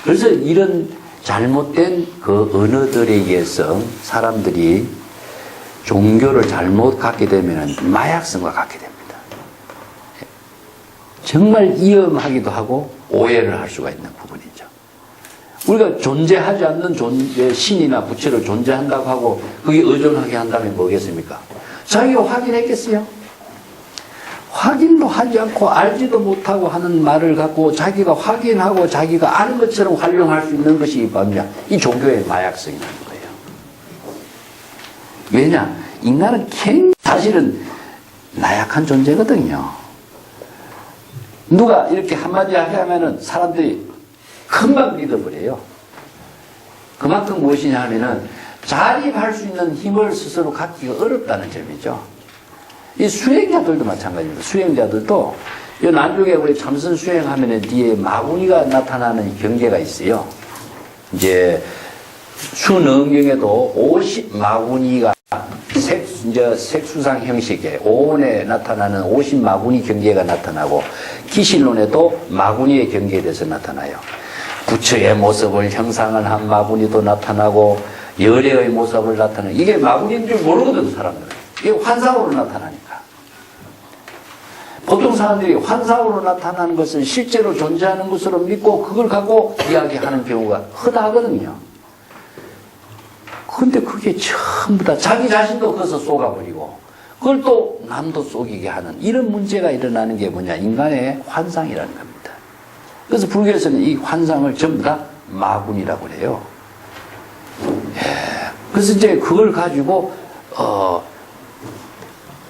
그래서 이런 잘못된 그 언어들에 의해서 사람들이 종교를 잘못 갖게 되면 마약성과 같게 됩니다. 정말 위험하기도 하고 오해를 할 수가 있는 부분이죠. 우리가 존재하지 않는 신이나 부처를 존재한다고 하고 그게 의존하게 한다면 뭐겠습니까? 자기가 확인했겠어요? 확인도 하지 않고 알지도 못하고 하는 말을 갖고 자기가 확인하고 자기가 아는 것처럼 활용할 수 있는 것이 뭐냐? 이 종교의 마약성이라는 거예요. 왜냐? 인간은 사실은 나약한 존재거든요. 누가 이렇게 한마디 하게 하면은 사람들이 금방 믿어버려요. 그만큼 무엇이냐 하면은 자립할 수 있는 힘을 스스로 갖기가 어렵다는 점이죠. 이 수행자들도 마찬가지입니다. 수행자들도 이 나중에 우리 참선 수행하면은 뒤에 마구니가 나타나는 경계가 있어요. 이제 순응경에도 50 마구니가 색수상 형식의 오온에 나타나는 50 마구니 경계가 나타나고 기실론에도 마구니의 경계에 대해서 나타나요. 부처의 모습을 형상을 한 마구니도 나타나고 열애의 모습을 나타내는 이게 마구니인 줄 모르거든 사람들은. 이게 환상으로 나타나니까. 보통 사람들이 환상으로 나타나는 것을 실제로 존재하는 것으로 믿고 그걸 갖고 이야기하는 경우가 허다하거든요. 근데 그게 전부 다 자기 자신도 거기서 쏘가버리고 그걸 또 남도 쏘기게 하는 이런 문제가 일어나는 게 뭐냐? 인간의 환상이라는 겁니다. 그래서 불교에서는 이 환상을 전부 다 마군이라고 해요. 그래서 이제 그걸 가지고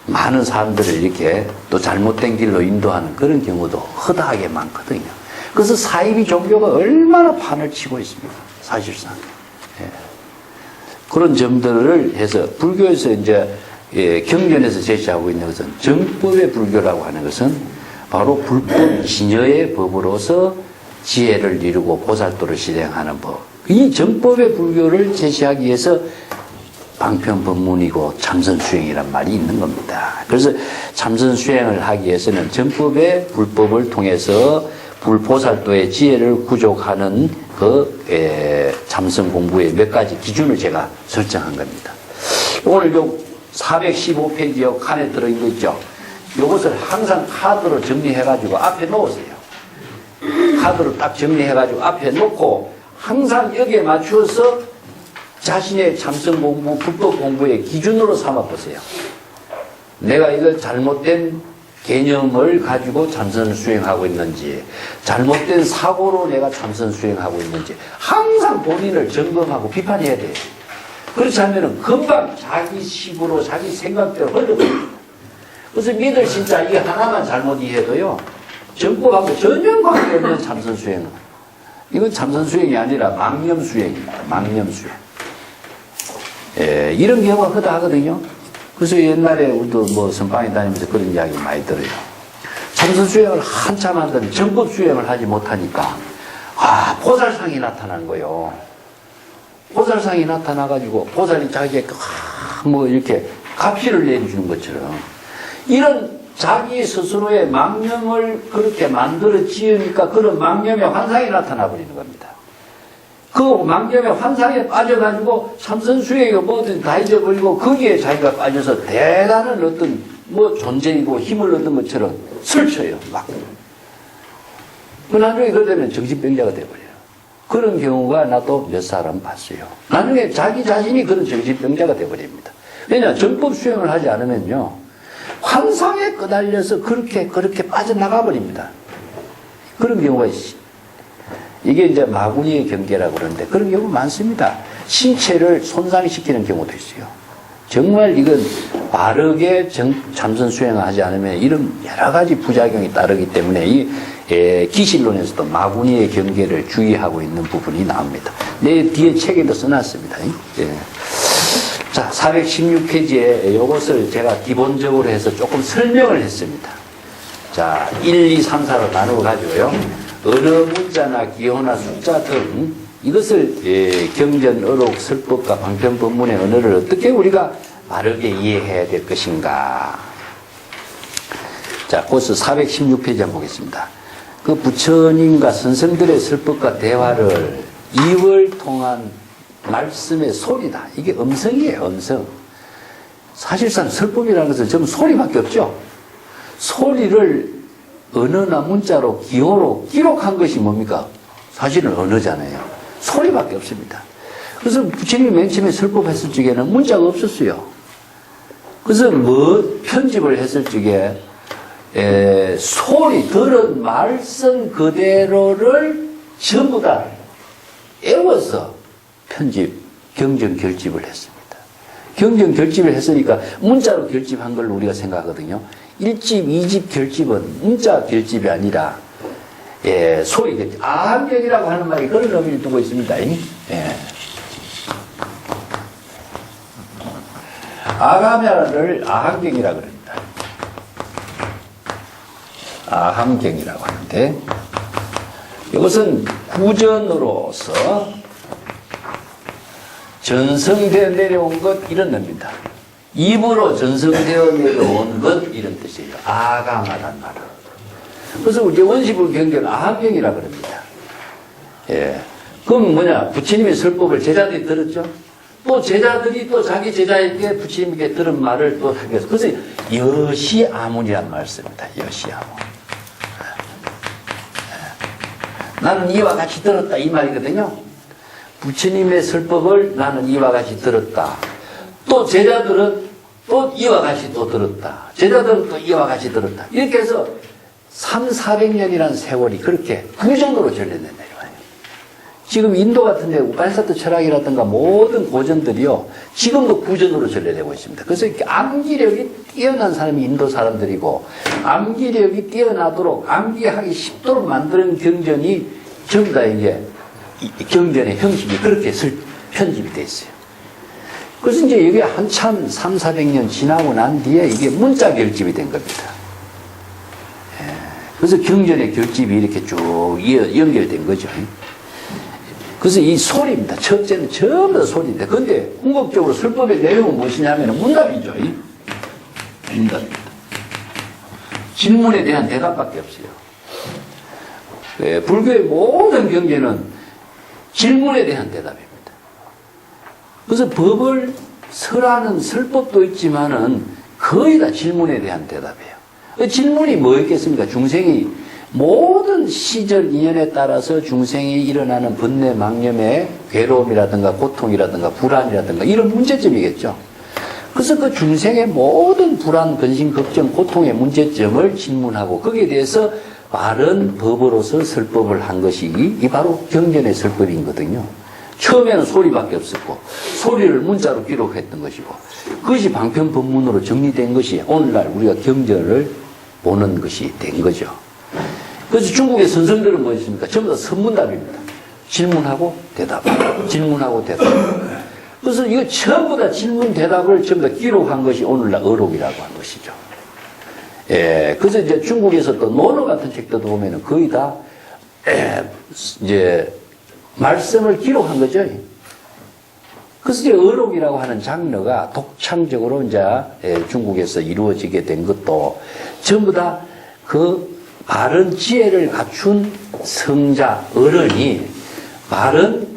많은 사람들을 이렇게 또 잘못된 길로 인도하는 그런 경우도 허다하게 많거든요. 그래서 사이비 종교가 얼마나 판을 치고 있습니다. 사실상. 그런 점들을 해서 불교에서 이제 경전에서 제시하고 있는 것은 정법의 불교라고 하는 것은 바로 불법 진여의 법으로서 지혜를 이루고 보살도를 실행하는 법. 이 정법의 불교를 제시하기 위해서 방편법문이고 참선수행이란 말이 있는 겁니다. 그래서 참선수행을 하기 위해서는 정법의 불법을 통해서 불보살도의 지혜를 구족하는 그 참선 공부의 몇 가지 기준을 제가 설정한 겁니다. 오늘 요 415페이지에 칸에 들어있는 거 있죠? 요것을 항상 카드로 정리해가지고 앞에 놓으세요. 카드로 딱 정리해가지고 앞에 놓고 항상 여기에 맞추어서 자신의 참선 공부, 불법 공부의 기준으로 삼아 보세요. 내가 이걸 잘못된 개념을 가지고 참선 수행하고 있는지, 잘못된 사고로 내가 참선 수행하고 있는지, 항상 본인을 점검하고 비판해야 돼요. 그렇지 않으면 금방 자기 식으로, 자기 생각대로 흘러버립니다. 그래서 믿을 진짜 이게 하나만 잘못 이해해도요, 정법하고 전혀 관계없는 참선 수행은, 이건 참선 수행이 아니라 망념 수행입니다. 망념 수행. 이런 경우가 허다하거든요. 그래서 옛날에 우리도 뭐 선방에 다니면서 그런 이야기 많이 들어요. 참선 수행을 한참 하더니 정법 수행을 하지 못하니까 보살상이 나타난 거예요. 보살상이 나타나가지고 보살이 자기에게 뭐 이렇게 갑시를 내주는 것처럼 이런 자기 스스로의 망념을 그렇게 만들어 지으니까 그런 망념의 환상이 나타나 버리는 겁니다. 그 망념의 환상에 빠져가지고 참선수행이 뭐든 다 잊어버리고 거기에 자기가 빠져서 대단한 어떤 뭐 존재이고 힘을 얻은 것처럼 설쳐요. 막. 그 나중에 그러면 정신병자가 돼버려요. 그런 경우가 나도 몇 사람 봤어요. 나중에 자기 자신이 그런 정신병자가 돼버립니다. 왜냐? 정법 수행을 하지 않으면요. 환상에 끄달려서 그렇게 빠져나가 버립니다. 그런 경우가 있어요. 이게 이제 마구니의 경계라고 그러는데 그런 경우 많습니다. 신체를 손상시키는 경우도 있어요. 정말 이건 바르게 참선 수행을 하지 않으면 이런 여러 가지 부작용이 따르기 때문에 이 기실론에서도 마구니의 경계를 주의하고 있는 부분이 나옵니다. 내 뒤에 책에도 써놨습니다. 자, 416페이지에 이것을 제가 기본적으로 해서 조금 설명을 했습니다. 자, 1, 2, 3, 4로 나누어 가지고요. 언어 문자나 기호나 숫자 등 이것을 경전, 어록, 설법과 방편법문의 언어를 어떻게 우리가 바르게 이해해야 될 것인가. 자, 그것을 416페이지 한번 보겠습니다. 그 부처님과 선생들의 설법과 대화를 입을 통한 말씀의 소리다. 이게 음성이에요, 음성. 사실상 설법이라는 것은 전부 소리밖에 없죠. 소리를 언어나 문자로 기호로 기록한 것이 뭡니까? 사실은 언어잖아요. 소리밖에 없습니다. 그래서 부처님이 맨 처음에 설법했을 적에는 문자가 없었어요. 그래서 뭐 편집을 했을 적에 소리 들은 말씀 그대로를 전부 다 외워서 경전 결집을 했습니다. 경전 결집을 했으니까 문자로 결집한 걸로 우리가 생각하거든요. 1집, 2집 결집은 문자 결집이 아니라 소리 결집. 아함경이라고 하는 말이 그런 의미를 두고 있습니다. 아가메라를 아함경이라고 합니다. 아함경이라고 하는데 이것은 구전으로서 전성되어 내려온 것 이런 의미입니다. 입으로 전성되어 내려온 것 이런 뜻이에요. 아가마란 말은. 그래서 우리 원시불 경전은 아함경이라고 합니다. 그럼 뭐냐? 부처님의 설법을 제자들이 들었죠? 또 제자들이 또 자기 제자에게 부처님께 들은 말을 또 하겠어. 그래서 여시아문이란 말을 씁니다. 여시아문. 나는 이와 같이 들었다 이 말이거든요. 부처님의 설법을 나는 이와 같이 들었다. 또 제자들은 또 이와 같이 또 들었다. 제자들은 또 이와 같이 들었다. 이렇게 해서 300~400년이라는 세월이 그렇게 구전으로 전래된다. 지금 인도 같은 데 우파니사드 철학이라든가 모든 고전들이요 지금도 구전으로 전래되고 있습니다. 그래서 이렇게 암기력이 뛰어난 사람이 인도 사람들이고 암기력이 뛰어나도록 암기하기 쉽도록 만드는 경전이 전부 다 이제 경전의 형식이 그렇게 편집이 돼 있어요. 그래서 이제 이게 한참 300~400년 지나고 난 뒤에 이게 문자 결집이 된 겁니다. 그래서 경전의 결집이 이렇게 쭉 연결된 거죠. 그래서 이 소리입니다. 첫째는 전부 다 소리인데, 근데 궁극적으로 설법의 내용은 무엇이냐면 문답이죠. 문답입니다. 질문에 대한 대답밖에 없어요. 불교의 모든 경계는 질문에 대한 대답입니다. 그래서 법을 설하는 설법도 있지만은 거의 다 질문에 대한 대답이에요. 질문이 뭐였겠습니까? 중생이 모든 시절 인연에 따라서 중생이 일어나는 번뇌, 망념의 괴로움이라든가 고통이라든가 불안이라든가 이런 문제점이겠죠. 그래서 그 중생의 모든 불안, 근심, 걱정, 고통의 문제점을 질문하고 거기에 대해서 바른 법으로서 설법을 한 것이 이 바로 경전의 설법이거든요. 처음에는 소리밖에 없었고 소리를 문자로 기록했던 것이고 그것이 방편법문으로 정리된 것이 오늘날 우리가 경전을 보는 것이 된 거죠. 그래서 중국의 선생들은 뭐였습니까? 전부 다 선문답입니다. 질문하고 대답, 질문하고 대답. 그래서 이거 전부 다 질문 대답을 전부 다 기록한 것이 오늘날 어록이라고 한 것이죠. 그래서 이제 중국에서 또 논어 같은 책들도 보면은 거의 다 이제 말씀을 기록한 거죠. 그래서 이제 어록이라고 하는 장르가 독창적으로 이제 중국에서 이루어지게 된 것도 전부 다 그 바른 지혜를 갖춘 성자, 어른이 바른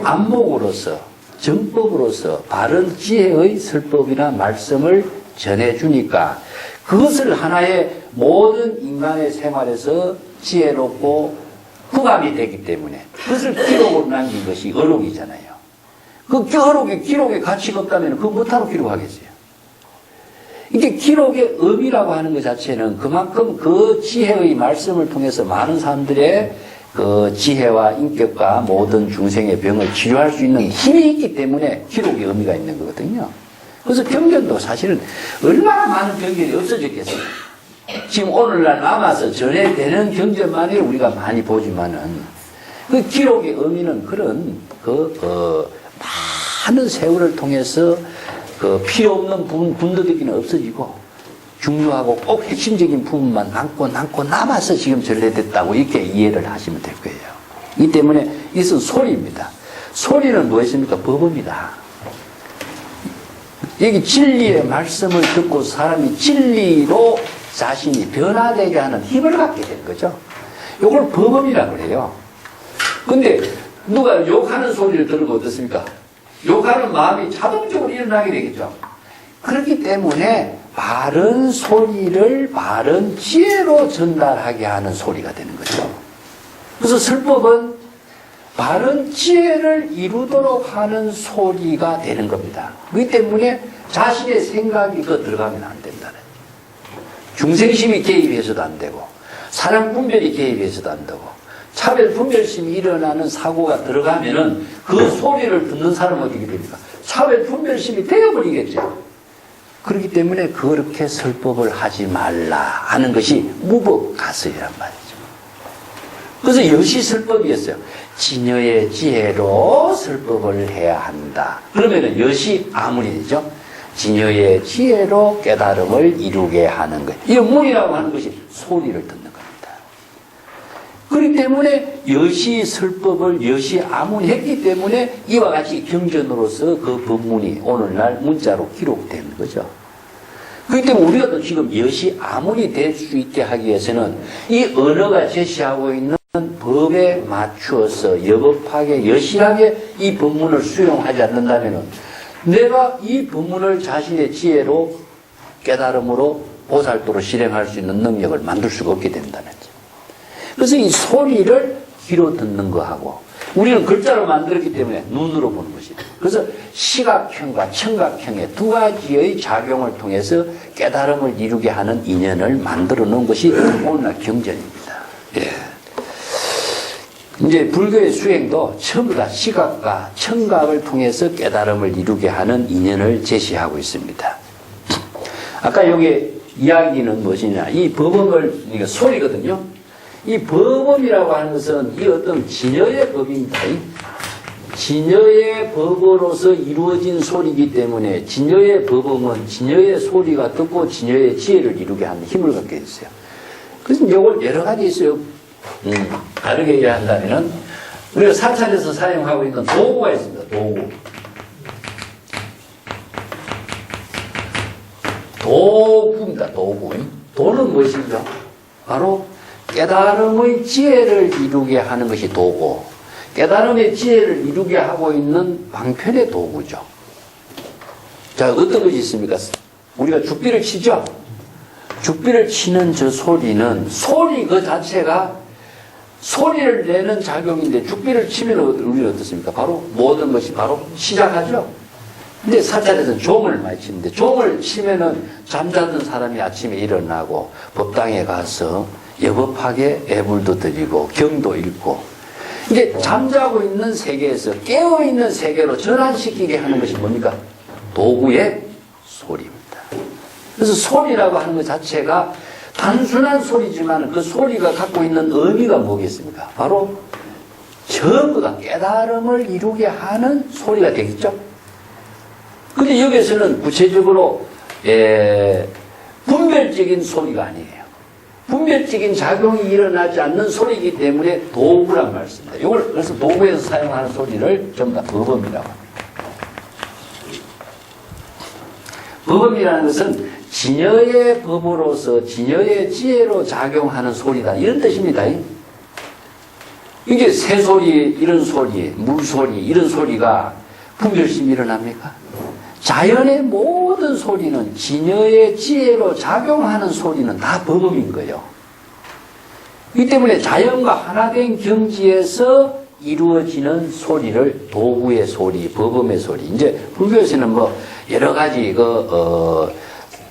안목으로서, 정법으로서 바른 지혜의 설법이나 말씀을 전해주니까 그것을 하나의 모든 인간의 생활에서 지혜롭고 구감이 되기 때문에 그것을 기록으로 남긴 것이 어록이잖아요. 그 어록의 기록에 가치가 없다면 그거 못하러 기록하겠어요. 이게 기록의 의미라고 하는 것 자체는 그만큼 그 지혜의 말씀을 통해서 많은 사람들의 그 지혜와 인격과 모든 중생의 병을 치료할 수 있는 힘이 있기 때문에 기록의 의미가 있는 거거든요. 그래서 경전도 사실은 얼마나 많은 경전이 없어졌겠어요. 지금 오늘날 남아서 전해되는 경전만이 우리가 많이 보지만은 그 기록의 의미는 그런 많은 세월을 통해서 그 필요 없는 분들에게는 없어지고 중요하고 꼭 핵심적인 부분만 남고 남아서 지금 전래됐다고 이렇게 이해를 하시면 될 거예요. 이 때문에 이것은 소리입니다. 소리는 무엇입니까? 법입니다. 여기 진리의 말씀을 듣고 사람이 진리로 자신이 변화되게 하는 힘을 갖게 된 거죠. 이걸 법음이라고 해요. 근데 누가 욕하는 소리를 들으면 어떻습니까? 욕하는 마음이 자동적으로 일어나게 되겠죠. 그렇기 때문에 바른 소리를 바른 지혜로 전달하게 하는 소리가 되는 거죠. 그래서 설법은 바른 지혜를 이루도록 하는 소리가 되는 겁니다. 그렇기 때문에 자신의 생각이 그 들어가면 안 된다는. 중생심이 개입해서도 안 되고 사랑 분별이 개입해서도 안 되고 차별 분별심이 일어나는 사고가 들어가면은 그 소리를 듣는 사람은 어떻게 됩니까? 차별 분별심이 되어버리겠죠. 그렇기 때문에 그렇게 설법을 하지 말라 하는 것이 무법가설이란 말이죠. 그래서 여시 설법이었어요. 진여의 지혜로 설법을 해야 한다. 그러면은 여시 아문이 되죠. 진여의 지혜로 깨달음을 이루게 하는 것. 이 문이라고 하는 것이 소리를 듣는 겁니다. 그렇기 때문에 여시 설법을 여시 아문이 했기 때문에 이와 같이 경전으로서 그 법문이 오늘날 문자로 기록된 거죠. 그렇기 때문에 우리가 또 지금 여시 아문이 될 수 있게 하기 위해서는 이 언어가 제시하고 있는 법에 맞추어서 여법하게 여실하게 이 법문을 수용하지 않는다면 내가 이 법문을 자신의 지혜로 깨달음으로 보살도로 실행할 수 있는 능력을 만들 수가 없게 된다는 거죠. 그래서 이 소리를 귀로 듣는 거하고 우리는 글자로 만들었기 때문에 눈으로 보는 것이다. 그래서 시각형과 청각형의 두 가지의 작용을 통해서 깨달음을 이루게 하는 인연을 만들어 놓은 것이 오늘날 경전입니다. 예. 이제 불교의 수행도 전부 다 시각과 청각을 통해서 깨달음을 이루게 하는 인연을 제시하고 있습니다. 아까 여기 이야기는 무엇이냐? 이 법음을, 이게 소리거든요. 이 법음이라고 하는 것은 이 어떤 진여의 법입니다. 진여의 법으로서 이루어진 소리이기 때문에 진여의 법음은 진여의 소리가 듣고 진여의 지혜를 이루게 하는 힘을 갖게 있어요. 그래서 이걸 여러 가지 있어요. 다르게 얘기한다면은 우리가 사찰에서 사용하고 있는 도구가 있습니다. 도구입니다. 도구. 도는 무엇이죠? 바로 깨달음의 지혜를 이루게 하는 것이 도구. 깨달음의 지혜를 이루게 하고 있는 방편의 도구죠. 자, 어떤 것이 있습니까? 우리가 죽비를 치죠? 죽비를 치는 저 소리는 소리 그 자체가 소리를 내는 작용인데 죽비를 치면 우리는 어떻습니까? 바로 모든 것이 바로 시작하죠. 근데 사찰에서는 종을 많이 치는데 종을 치면은 잠자던 사람이 아침에 일어나고 법당에 가서 여법하게 애불도 드리고 경도 읽고 이제 잠자고 있는 세계에서 깨어있는 세계로 전환시키게 하는 것이 뭡니까? 도구의 소리입니다. 그래서 소리라고 하는 것 자체가 단순한 소리지만 그 소리가 갖고 있는 의미가 뭐겠습니까? 바로 전부 다 깨달음을 이루게 하는 소리가 되겠죠? 근데 여기서는 구체적으로 분별적인 소리가 아니에요. 분별적인 작용이 일어나지 않는 소리이기 때문에 도구란 말씀입니다. 이걸 그래서 도구에서 사용하는 소리를 전부 다 법음이라고 합니다. 법음이라는 것은 진여의 법으로서 진여의 지혜로 작용하는 소리다. 이런 뜻입니다. 이게 새소리, 이런 소리, 물소리, 이런 소리가 분별심이 일어납니까? 자연의 모든 소리는 진여의 지혜로 작용하는 소리는 다 법음인 거예요. 이 때문에 자연과 하나된 경지에서 이루어지는 소리를 도구의 소리, 법음의 소리. 이제 불교에서는 뭐 여러 가지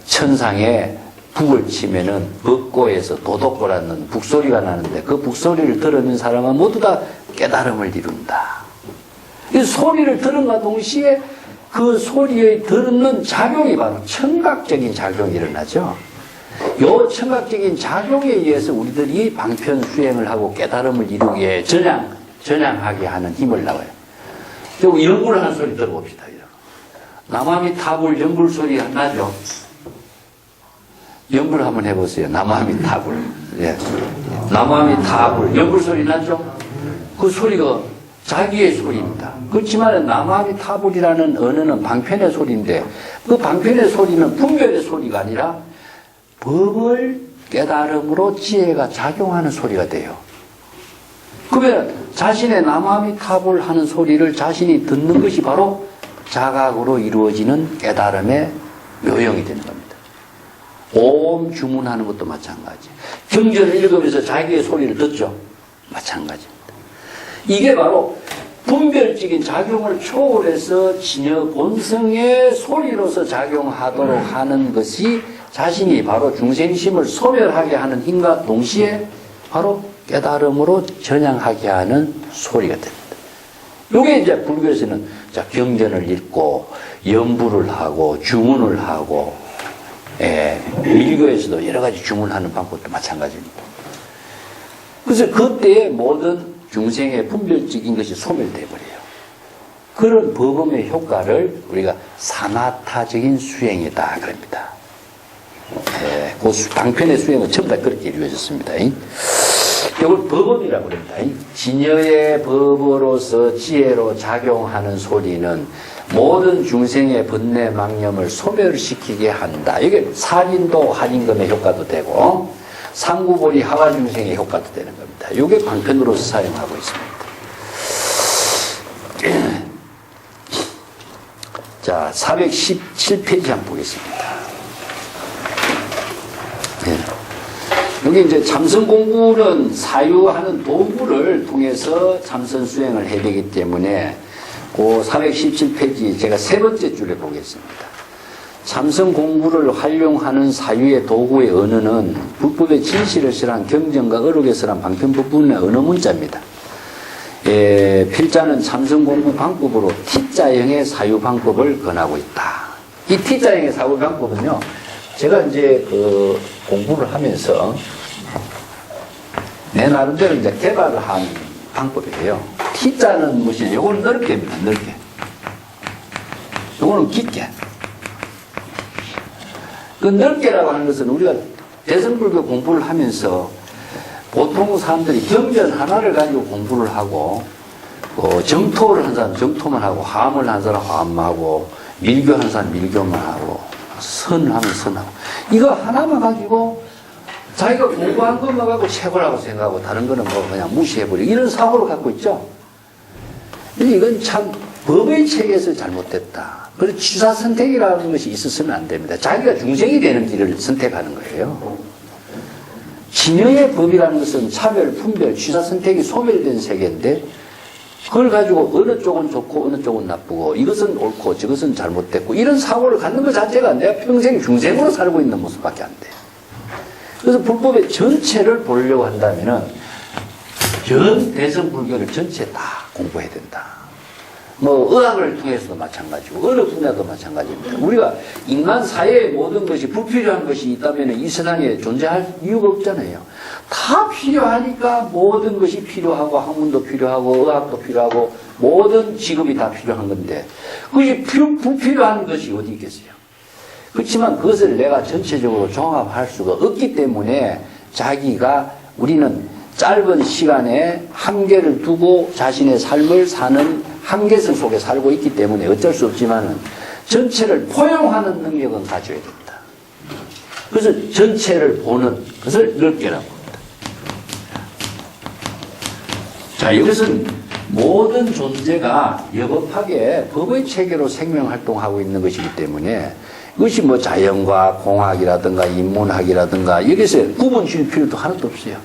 천상에 북을 치면은 벚고에서 도덕고라는 북소리가 나는데 그 북소리를 들으는 사람은 모두 다 깨달음을 이룬다. 이 소리를 들은과 동시에 그 소리에 듣는 작용이 바로 청각적인 작용이 일어나죠. 요 청각적인 작용에 의해서 우리들이 방편 수행을 하고 깨달음을 이루기에 전향하게 하는 힘을 나와요. 그리고 연불 하는 소리 들어봅시다. 남아미 타불 연불 소리 나죠? 연불 한번 해보세요. 남아미 타불. 예. 남아미 타불. 연불 소리 나죠? 그 소리가 자기의 소리입니다. 그렇지만 남아미 타불이라는 언어는 방편의 소리인데 그 방편의 소리는 분별의 소리가 아니라 법을 깨달음으로 지혜가 작용하는 소리가 돼요. 그러면 자신의 남아미 타불 하는 소리를 자신이 듣는 것이 바로 자각으로 이루어지는 깨달음의 묘형이 되는 겁니다. 옴 주문하는 것도 마찬가지. 경전을 읽으면서 자기의 소리를 듣죠. 마찬가지입니다. 이게 바로 분별적인 작용을 초월해서 진여 본성의 소리로서 작용하도록 하는 것이 자신이 바로 중생심을 소멸하게 하는 힘과 동시에 바로 깨달음으로 전향하게 하는 소리가 됩니다. 요게 이제 불교에서는 자, 경전을 읽고 연부를 하고 주문을 하고, 밀교에서도 여러 가지 주문하는 방법도 마찬가지입니다. 그래서 그때의 모든 중생의 분별적인 것이 소멸돼 버려요. 그런 법음의 효과를 우리가 사마타적인 수행이다 그럽니다. 그 방편의 수행은 전부 다 그렇게 이루어졌습니다. 이걸 법음이라고 그럽니다. 진여의 법으로서 지혜로 작용하는 소리는 모든 중생의 번뇌 망념을 소멸시키게 한다. 이게 살인도 할인금의 효과도 되고 상구보리 하와 중생의 효과도 되는 겁니다. 이게 방편으로서 사용하고 있습니다. 자, 417페이지 한번 보겠습니다. 여기 이제 참선 공부는 사유하는 도구를 통해서 참선 수행을 해야 되기 때문에 그 417페이지 제가 세 번째 줄에 보겠습니다. 참선 공부를 활용하는 사유의 도구의 언어는 불법의 진실을 실한 경전과 어록에 설한 방편 부분의 언어 문자입니다. 필자는 참선 공부 방법으로 T자형의 사유 방법을 권하고 있다. 이 T자형의 사유 방법은요, 제가 이제 그 공부를 하면서 내 나름대로 이제 개발을 한 방법이에요. T자는 무엇이냐? 요거는 넓게입니다. 넓게. 요거는 깊게. 그 넓게라고 하는 것은 우리가 대승불교 공부를 하면서 보통 사람들이 경전 하나를 가지고 공부를 하고, 정토를 한 사람 정토만 하고, 화음을 한 사람 화음하고, 밀교 한 사람 밀교만 하고, 선을 하면 선하고, 이거 하나만 가지고 자기가 공부한 것만 가지고 최고라고 생각하고 다른 거는 뭐 그냥 무시해버리고 이런 사고를 갖고 있죠. 이건 참 법의 체계에서 잘못됐다. 그래서 취사 선택이라는 것이 있어서는 안 됩니다. 자기가 중생이 되는 길을 선택하는 거예요. 진여의 법이라는 것은 차별, 분별, 취사 선택이 소멸된 세계인데 그걸 가지고 어느 쪽은 좋고 어느 쪽은 나쁘고 이것은 옳고 저것은 잘못됐고 이런 사고를 갖는 것 자체가 내가 평생 중생으로 살고 있는 모습밖에 안 돼요. 그래서 불법의 전체를 보려고 한다면은 전 대성 불교를 전체 다 공부해야 된다. 뭐 의학을 통해서도 마찬가지고 어느 분야도 마찬가지입니다. 우리가 인간 사회의 모든 것이 불필요한 것이 있다면 이 세상에 존재할 이유가 없잖아요. 다 필요하니까 모든 것이 필요하고 학문도 필요하고 의학도 필요하고 모든 직업이 다 필요한 건데 그것이 불필요한 것이 어디 있겠어요. 그렇지만 그것을 내가 전체적으로 종합할 수가 없기 때문에 자기가 우리는 짧은 시간에 한계를 두고 자신의 삶을 사는 한계성 속에 살고 있기 때문에 어쩔 수 없지만은 전체를 포용하는 능력은 가져야 됩니다. 그래서 전체를 보는 것을 넓게라고 합니다. 자, 이것은 모든 존재가 여법하게 법의 체계로 생명활동하고 있는 것이기 때문에 이것이 뭐 자연과 공학이라든가 인문학이라든가 여기서 구분 지을 필요도 하나도 없어요.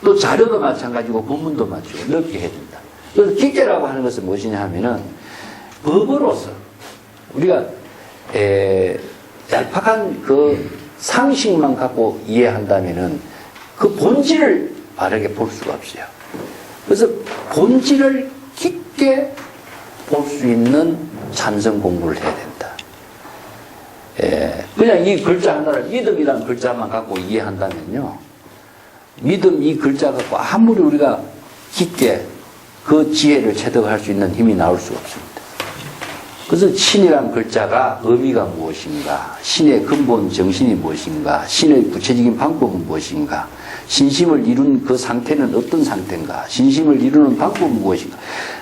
또 자료도 마찬가지고 본문도 마찬가지고 넓게 해야 된다. 그래서 깊게라고 하는 것은 무엇이냐 하면은 법으로서 우리가 얄팍한 그 상식만 갖고 이해한다면은 그 본질을 바르게 볼 수가 없어요. 그래서 본질을 깊게 볼 수 있는 참선 공부를 해야 된다. 그냥 이 글자 하나를 믿음이라는 글자만 갖고 이해한다면요. 믿음 이 글자 갖고 아무리 우리가 깊게 그 지혜를 체득할 수 있는 힘이 나올 수가 없습니다. 그래서 신이란 글자가 의미가 무엇인가, 신의 근본 정신이 무엇인가, 신의 구체적인 방법은 무엇인가, 신심을 이룬 그 상태는 어떤 상태인가, 신심을 이루는 방법은 무엇인가,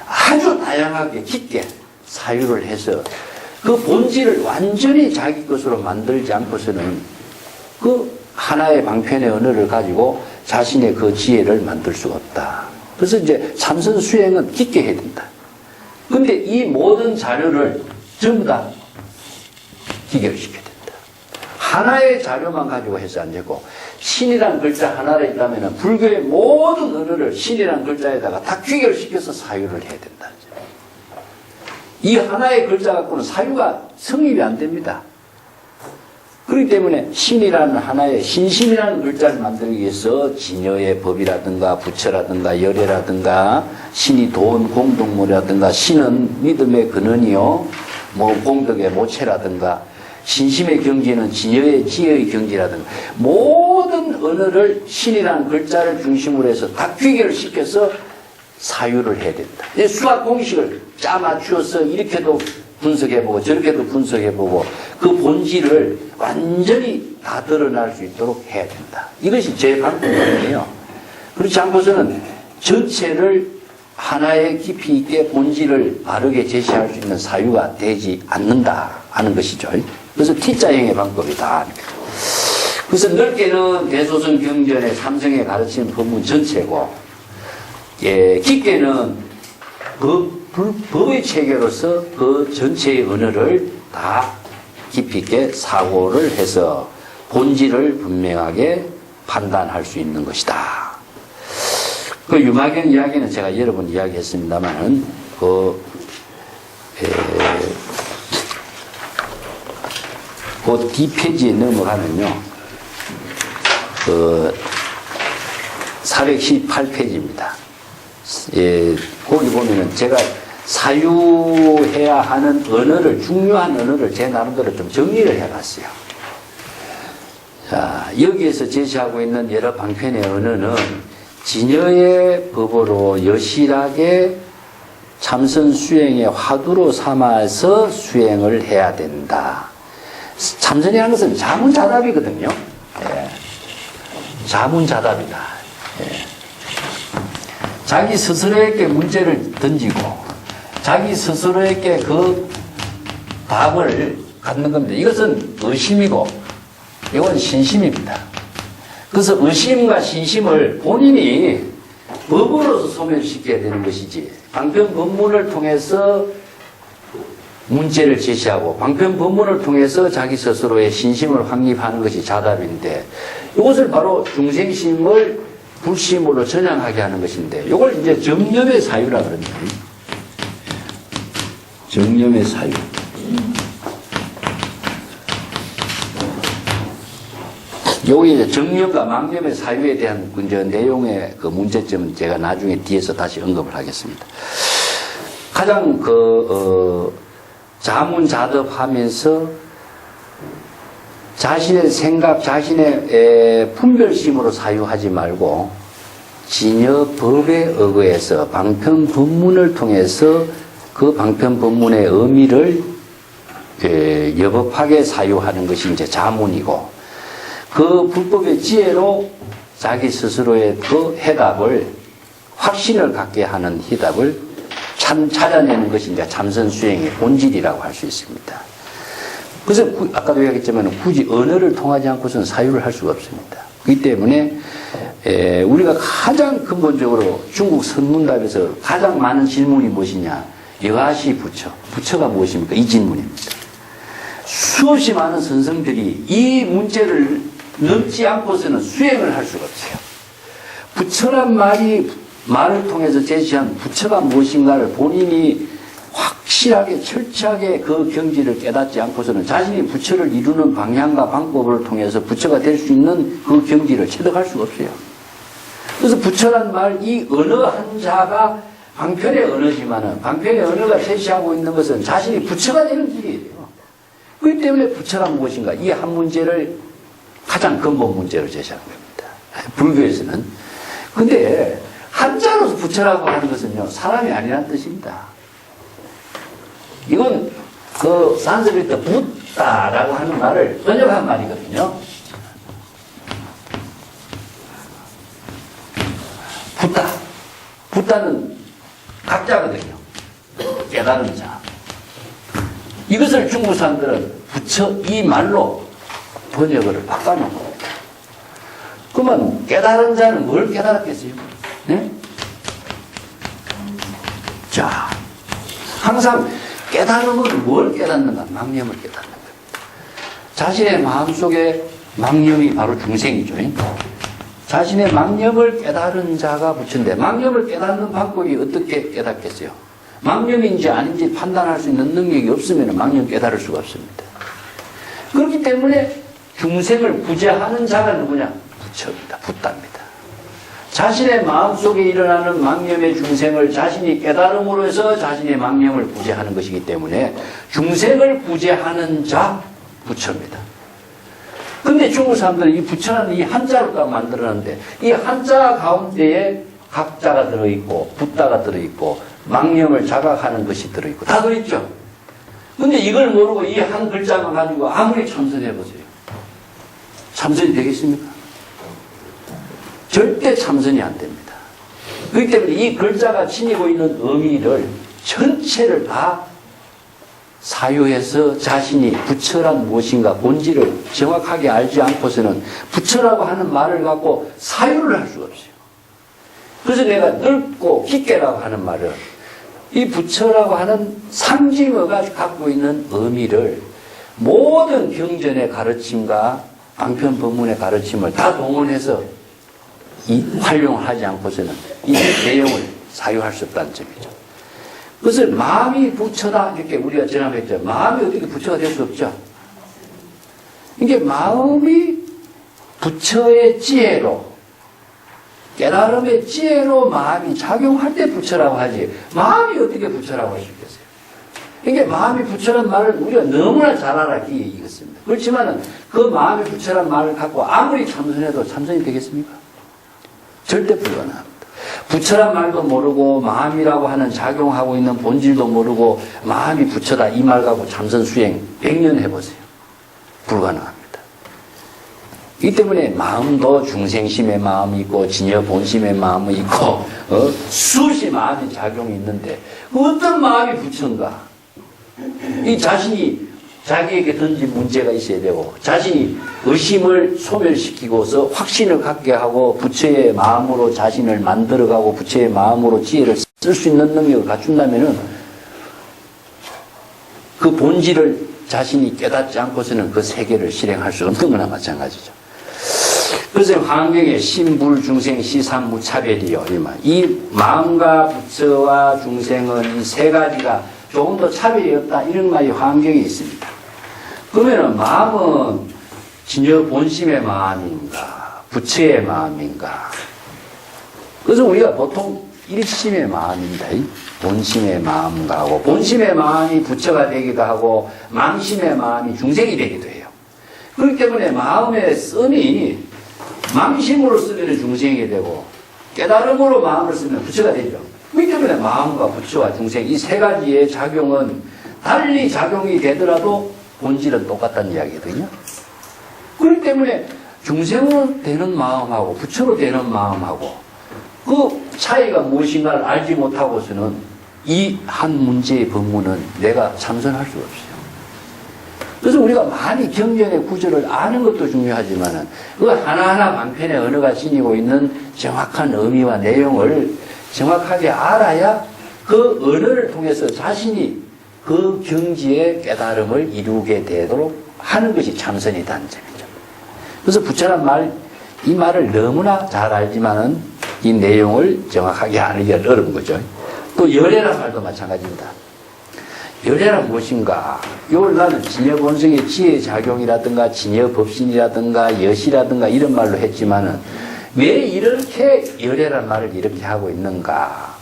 아주 다양하게 깊게 사유를 해서 그 본질을 완전히 자기 것으로 만들지 않고서는 그 하나의 방편의 언어를 가지고 자신의 그 지혜를 만들 수가 없다. 그래서 이제 참선 수행은 깊게 해야 된다. 근데 이 모든 자료를 전부 다 기결시켜야 된다. 하나의 자료만 가지고 해서 안 되고 신이라는 글자 하나를 있다면 불교의 모든 언어를 신이라는 글자에다가 다 귀결시켜서 사유를 해야 된다. 이 하나의 글자 갖고는 사유가 성립이 안 됩니다. 그렇기 때문에 신이라는 하나의 신심이라는 글자를 만들기 위해서 진여의 법이라든가 부처라든가 열애라든가 신이 도운 공덕모라든가 신은 믿음의 근원이요 뭐 공덕의 모체라든가 신심의 경지는 진여의 지혜의 경지라든가 모든 언어를 신이라는 글자를 중심으로 해서 다 귀결을 시켜서 사유를 해야 된다. 수학 공식을 짜 맞추어서 이렇게도 분석해보고 저렇게도 분석해보고 그 본질을 완전히 다 드러날 수 있도록 해야 된다. 이것이 제 방법이에요. 그렇지 않고서는 전체를 하나의 깊이 있게 본질을 바르게 제시할 수 있는 사유가 되지 않는다 하는 것이죠. 그래서 T자형의 방법이다. 그래서 넓게는 대소선 경전의 삼성에 가르치는 법문 전체고, 예, 깊게는 법의 체계로서 그 전체의 언어를 다 깊이 있게 사고를 해서 본질을 분명하게 판단할 수 있는 것이다. 그 유마경 이야기는 제가 여러 번 이야기했습니다만은 그 뒷페이지에 넘어가면요, 그 418페이지입니다. 예, 거기 보면은 제가 사유해야 하는 언어를, 중요한 언어를 제 나름대로 좀 정리를 해봤어요. 자, 여기에서 제시하고 있는 여러 방편의 언어는 진여의 법으로 여실하게 참선 수행의 화두로 삼아서 수행을 해야 된다. 참선이라는 것은 자문자답이거든요. 예. 자문자답이다. 예. 자기 스스로에게 문제를 던지고 자기 스스로에게 그 답을 갖는 겁니다. 이것은 의심이고 이건 신심입니다. 그래서 의심과 신심을 본인이 법으로서 소멸시켜야 되는 것이지, 방편 법문을 통해서 문제를 제시하고 방편 법문을 통해서 자기 스스로의 신심을 확립하는 것이 자답인데, 이것을 바로 중생심을 불심으로 전향하게 하는 것인데, 이걸 이제 정념의 사유라 그럽니다. 정념의 사유. 여기 이제 정념과 망념의 사유에 대한 이제 내용의 그 문제점은 제가 나중에 뒤에서 다시 언급을 하겠습니다. 가장 자문자답하면서 자신의 생각, 자신의 분별심으로 사유하지 말고 진여법에 의거해서 방편법문을 통해서 그 방편법문의 의미를 여법하게 사유하는 것이 이제 자문이고, 그 불법의 지혜로 자기 스스로의 그 해답을, 확신을 갖게 하는 해답을 찾아내는 것이 이제 참선 수행의 본질이라고 할 수 있습니다. 그래서 아까도 이야기했지만 굳이 언어를 통하지 않고서는 사유를 할 수가 없습니다. 그렇기 때문에 우리가 가장 근본적으로 중국 선문답에서 가장 많은 질문이 무엇이냐? 여하시 부처. 부처가 무엇입니까? 이 질문입니다. 수없이 많은 선생들이 이 문제를 넘지 않고서는 수행을 할 수가 없어요. 부처란 말을 통해서 제시한 부처가 무엇인가를 본인이 확실하게 철저하게 그 경지를 깨닫지 않고서는 자신이 부처를 이루는 방향과 방법을 통해서 부처가 될 수 있는 그 경지를 체득할 수가 없어요. 그래서 부처란 말, 이 언어 한 자가 방편의 언어지만은 방편의 언어가 제시하고 있는 것은 자신이 부처가 되는 길이에요. 그렇기 때문에 부처란 무엇인가, 이 한 문제를 가장 근본 문제로 제시하는 겁니다. 불교에서는. 근데 한자로서 부처라고 하는 것은요, 사람이 아니라는 뜻입니다. 이건 그 산스크리트 붓다라고 하는 말을 번역한 말이거든요. 붓다. 붓다는 각자거든요. 깨달은 자. 이것을 중국 사람들은 부처 이 말로 번역을 바꿔놓은 겁니다. 그러면 깨달은 자는 뭘 깨달았겠어요? 네? 자, 항상 깨달음은 뭘 깨닫는가? 망념을 깨닫는 겁니다. 자신의 마음속에 망념이 바로 중생이죠. 자신의 망념을 깨달은 자가 부처인데 망념을 깨닫는 방법이 어떻게 깨닫겠어요? 망념인지 아닌지 판단할 수 있는 능력이 없으면 망념 깨달을 수가 없습니다. 그렇기 때문에 중생을 구제하는 자가 누구냐? 부처입니다. 붓다입니다. 자신의 마음속에 일어나는 망념의 중생을 자신이 깨달음으로 해서 자신의 망념을 구제하는 것이기 때문에 중생을 구제하는 자 부처입니다. 근데 중국 사람들은 이 부처라는 이 한자로 딱 만들었는데 이 한자 가운데에 각자가 들어있고 붓다가 들어있고 망념을 자각하는 것이 들어있고 다 들어있죠. 근데 이걸 모르고 이 한 글자만 가지고 아무리 참선해보세요. 참선이 되겠습니까? 절대 참선이 안 됩니다. 그렇기 때문에 이 글자가 지니고 있는 의미를 전체를 다 사유해서 자신이 부처란 무엇인가 본질을 정확하게 알지 않고서는 부처라고 하는 말을 갖고 사유를 할 수가 없어요. 그래서 내가 넓고 깊게라고 하는 말을 이 부처라고 하는 상징어가 갖고 있는 의미를 모든 경전의 가르침과 방편 법문의 가르침을 다 동원해서 활용을 하지 않고서는 이 내용을 사유할 수 없다는 점이죠. 그것을 마음이 부처다 이렇게 우리가 전함했죠. 마음이 어떻게 부처가 될 수 없죠. 이게 마음이 부처의 지혜로 깨달음의 지혜로 마음이 작용할 때 부처라고 하지 마음이 어떻게 부처라고 할 수 있겠어요. 이게 마음이 부처란 말을 우리가 너무나 잘 알았기에 이겼습니다. 그렇지만 그 마음이 부처란 말을 갖고 아무리 참선해도 참선이 되겠습니까? 절대 불가능합니다. 부처란 말도 모르고 마음이라고 하는 작용하고 있는 본질도 모르고 마음이 부처다 이 말 갖고 참선 수행 100년 해보세요. 불가능합니다. 이 때문에 마음도 중생심의 마음이 있고 진여 본심의 마음이 있고 수시 마음의 작용이 있는데 어떤 마음이 부처인가? 이 자신이 자기에게 던진 문제가 있어야 되고 자신이 의심을 소멸시키고서 확신을 갖게 하고 부처의 마음으로 자신을 만들어가고 부처의 마음으로 지혜를 쓸 수 있는 능력을 갖춘다면은 그 본질을 자신이 깨닫지 않고서는 그 세계를 실행할 수 없는 거나 마찬가지죠. 그래서 화엄경에 신불중생 시삼무차별이요. 이 마음과 부처와 중생은 이 세 가지가 조금 더 차별이 없다. 이런 말이 화엄경에 있습니다. 그러면은 마음은 진여 본심의 마음인가, 부처의 마음인가. 그래서 우리가 보통 일심의 마음입니다. 본심의 마음과 하고, 본심의 마음이 부처가 되기도 하고, 망심의 마음이 중생이 되기도 해요. 그렇기 때문에 마음의 씀이 망심으로 쓰면 중생이 되고, 깨달음으로 마음을 쓰면 부처가 되죠. 그렇기 때문에 마음과 부처와 중생, 이 세 가지의 작용은 달리 작용이 되더라도 본질은 똑같다는 이야기거든요. 그렇기 때문에 중생으로 되는 마음하고 부처로 되는 마음하고 그 차이가 무엇인가를 알지 못하고서는 이 한 문제의 법문은 내가 참선할 수가 없어요. 그래서 우리가 많이 경전의 구조를 아는 것도 중요하지만은 그 하나하나 만편의 언어가 지니고 있는 정확한 의미와 내용을 정확하게 알아야 그 언어를 통해서 자신이 그 경지의 깨달음을 이루게 되도록 하는 것이 참선이라는 점이죠. 그래서 부처란 말, 이 말을 너무나 잘 알지만은 이 내용을 정확하게 알기가 어려운 거죠. 또 열애란 말도 마찬가지입니다. 열애란 무엇인가? 이걸 나는 진여본성의 지혜작용이라든가 진여법신이라든가 여시라든가 이런 말로 했지만은 왜 이렇게 열애란 말을 이렇게 하고 있는가?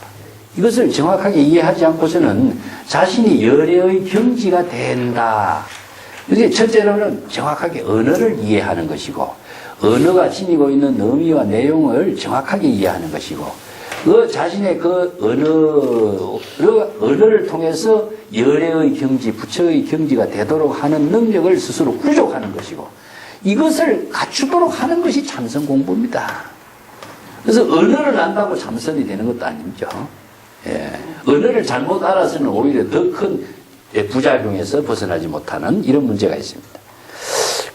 이것을 정확하게 이해하지 않고서는 자신이 열애의 경지가 된다. 그래서 첫째로는 정확하게 언어를 이해하는 것이고 언어가 지니고 있는 의미와 내용을 정확하게 이해하는 것이고 그 자신의 그 언어를 통해서 열애의 경지, 부처의 경지가 되도록 하는 능력을 스스로 구족하는 것이고 이것을 갖추도록 하는 것이 참선 공부입니다. 그래서 언어를 안다고 참선이 되는 것도 아니죠. 예. 언어를 잘못 알아서는 오히려 더 큰 부작용에서 벗어나지 못하는 이런 문제가 있습니다.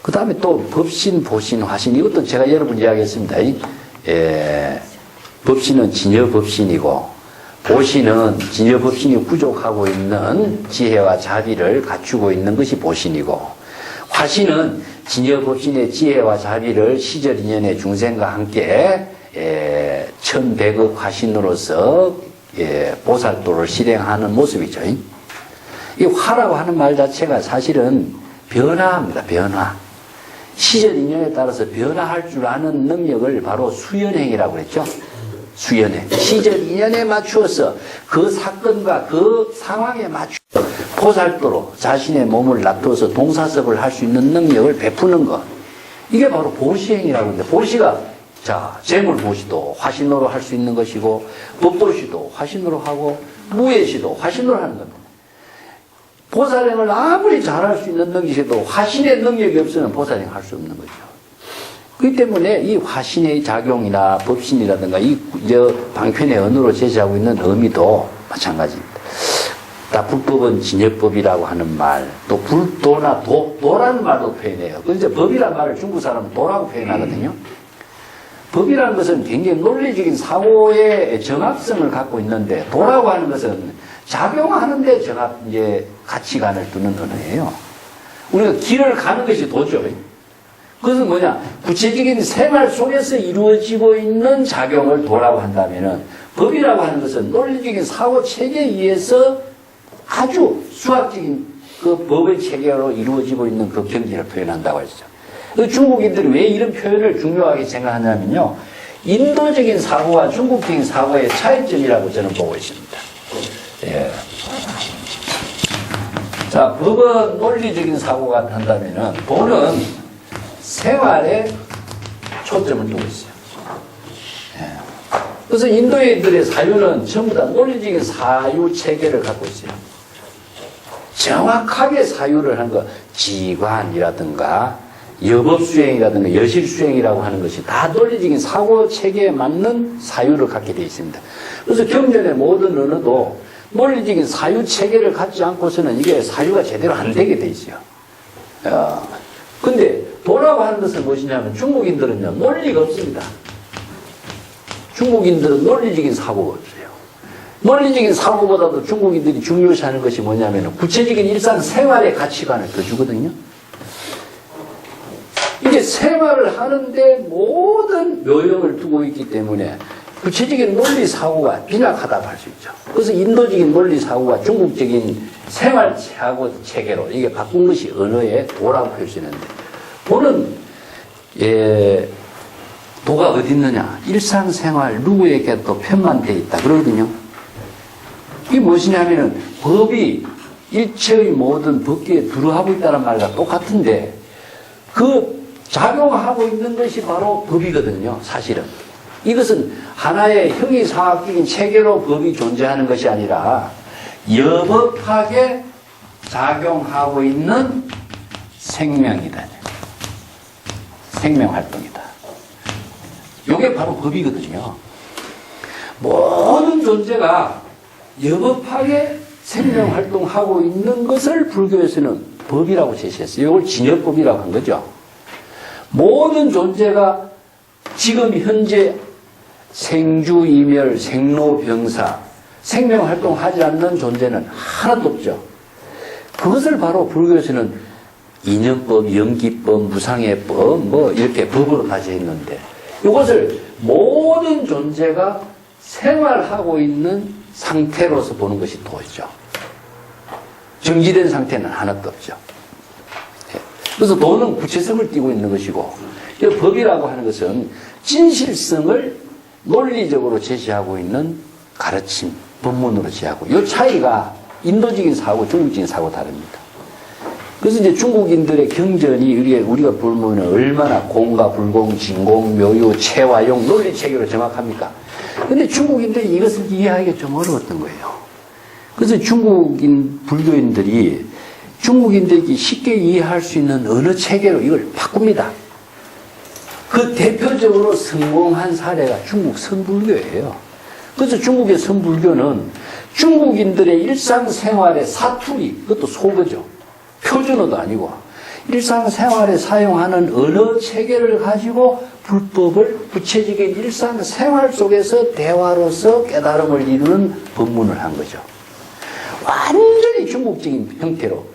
그 다음에 또 법신, 보신, 화신 이것도 제가 여러 번 이야기했습니다. 예. 법신은 진여법신이고 보신은 진여법신이 구족하고 있는 지혜와 자비를 갖추고 있는 것이 보신이고 화신은 진여법신의 지혜와 자비를 시절 인연의 중생과 함께 1100억 화신으로서 보살도를 실행하는 모습이죠. 이 화라고 하는 말 자체가 사실은 변화입니다. 변화. 시절 인연에 따라서 변화할 줄 아는 능력을 바로 수연행이라고 그랬죠. 수연행. 시절 인연에 맞추어서 그 사건과 그 상황에 맞추어 보살도로 자신의 몸을 놔두어서 동사섭을 할 수 있는 능력을 베푸는 것. 이게 바로 보시행이라고 하는데, 보시가 재물보시도 화신으로 할 수 있는 것이고, 법보시도 화신으로 하고, 무예시도 화신으로 하는 겁니다. 보살행을 아무리 잘할 수 있는 능력이도 화신의 능력이 없으면 보살행 할 수 없는 거죠. 그렇기 때문에 이 화신의 작용이나 법신이라든가 방편의 언어로 제시하고 있는 의미도 마찬가지입니다. 다 불법은 진여법이라고 하는 말, 또 불도나 도라는 말도 표현해요. 그런데 법이라는 말을 중국 사람은 도라고 표현하거든요. 법이라는 것은 굉장히 논리적인 사고의 정합성을 갖고 있는데, 도라고 하는 것은 작용하는데 가치관을 두는 언어예요. 우리가 길을 가는 것이 도죠. 그것은 뭐냐? 구체적인 생활 속에서 이루어지고 있는 작용을 도라고 한다면은, 법이라고 하는 것은 논리적인 사고 체계에 의해서 아주 수학적인 그 법의 체계로 이루어지고 있는 그 경지를 표현한다고 하시죠. 중국인들이 왜 이런 표현을 중요하게 생각하냐면요, 인도적인 사고와 중국적인 사고의 차이점이라고 저는 보고 있습니다. 예. 자, 법은 논리적인 사고가 한다면은, 도는 생활에 초점을 두고 있어요. 예. 그래서 인도인들의 사유는 전부 다 논리적인 사유 체계를 갖고 있어요. 정확하게 사유를 하는 것, 지관이라든가 여법수행이라든가 여실수행이라고 하는 것이 다 논리적인 사고 체계에 맞는 사유를 갖게 되어 있습니다. 그래서 경전의 모든 언어도 논리적인 사유 체계를 갖지 않고서는 이게 사유가 제대로 안 되게 되어 있어요. 근데 도라고 하는 것은 무엇이냐면, 중국인들은요, 논리가 없습니다. 중국인들은 논리적인 사고가 없어요. 논리적인 사고보다도 중국인들이 중요시하는 것이 뭐냐면 구체적인 일상생활의 가치관을 더 주거든요. 이제 생활을 하는데 모든 요령을 두고 있기 때문에 구체적인 논리사고가 빈약하다고 할 수 있죠. 그래서 인도적인 논리사고가 중국적인 생활사고 체계로 이게 바꾼 것이 언어의 도라고 표시했는데, 도는 도가 어디 있느냐? 일상생활 누구에게도 편만되어 있다 그러거든요. 이게 무엇이냐면은 법이 일체의 모든 법계에 두루하고 있다는 말과 똑같은데, 그 작용하고 있는 것이 바로 법이거든요. 사실은 이것은 하나의 형이상학적인 체계로 법이 존재하는 것이 아니라 여법하게 작용하고 있는 생명이다. 생명활동이다. 이게 바로 법이거든요. 모든 존재가 여법하게 생명활동하고 있는 것을 불교에서는 법이라고 제시했어요. 이걸 진여법이라고 한 거죠. 모든 존재가 지금 현재 생주이멸, 생로병사, 생명활동하지 않는 존재는 하나도 없죠. 그것을 바로 불교에서는 인연법, 연기법, 무상해법, 이렇게 법으로 가져있는데, 이것을 모든 존재가 생활하고 있는 상태로서 보는 것이 도죠. 정지된 상태는 하나도 없죠. 그래서 도는 구체성을 띠고 있는 것이고, 법이라고 하는 것은 진실성을 논리적으로 제시하고 있는 가르침, 법문으로 제시하고, 이 차이가 인도적인 사고, 중국적인 사고 다릅니다. 그래서 이제 중국인들의 경전이 우리가 보면 얼마나 공과 불공, 진공, 묘유, 체화용, 논리 체계로 정확합니까? 근데 중국인들이 이것을 이해하기가 좀 어려웠던 거예요. 그래서 중국인 불교인들이 중국인들이 쉽게 이해할 수 있는 언어 체계로 이걸 바꿉니다. 그 대표적으로 성공한 사례가 중국 선불교예요. 그래서 중국의 선불교는 중국인들의 일상생활의 사투리, 그것도 속어죠. 표준어도 아니고 일상생활에 사용하는 언어 체계를 가지고 불법을 구체적인 일상생활 속에서 대화로서 깨달음을 이루는 법문을 한 거죠. 완전히 중국적인 형태로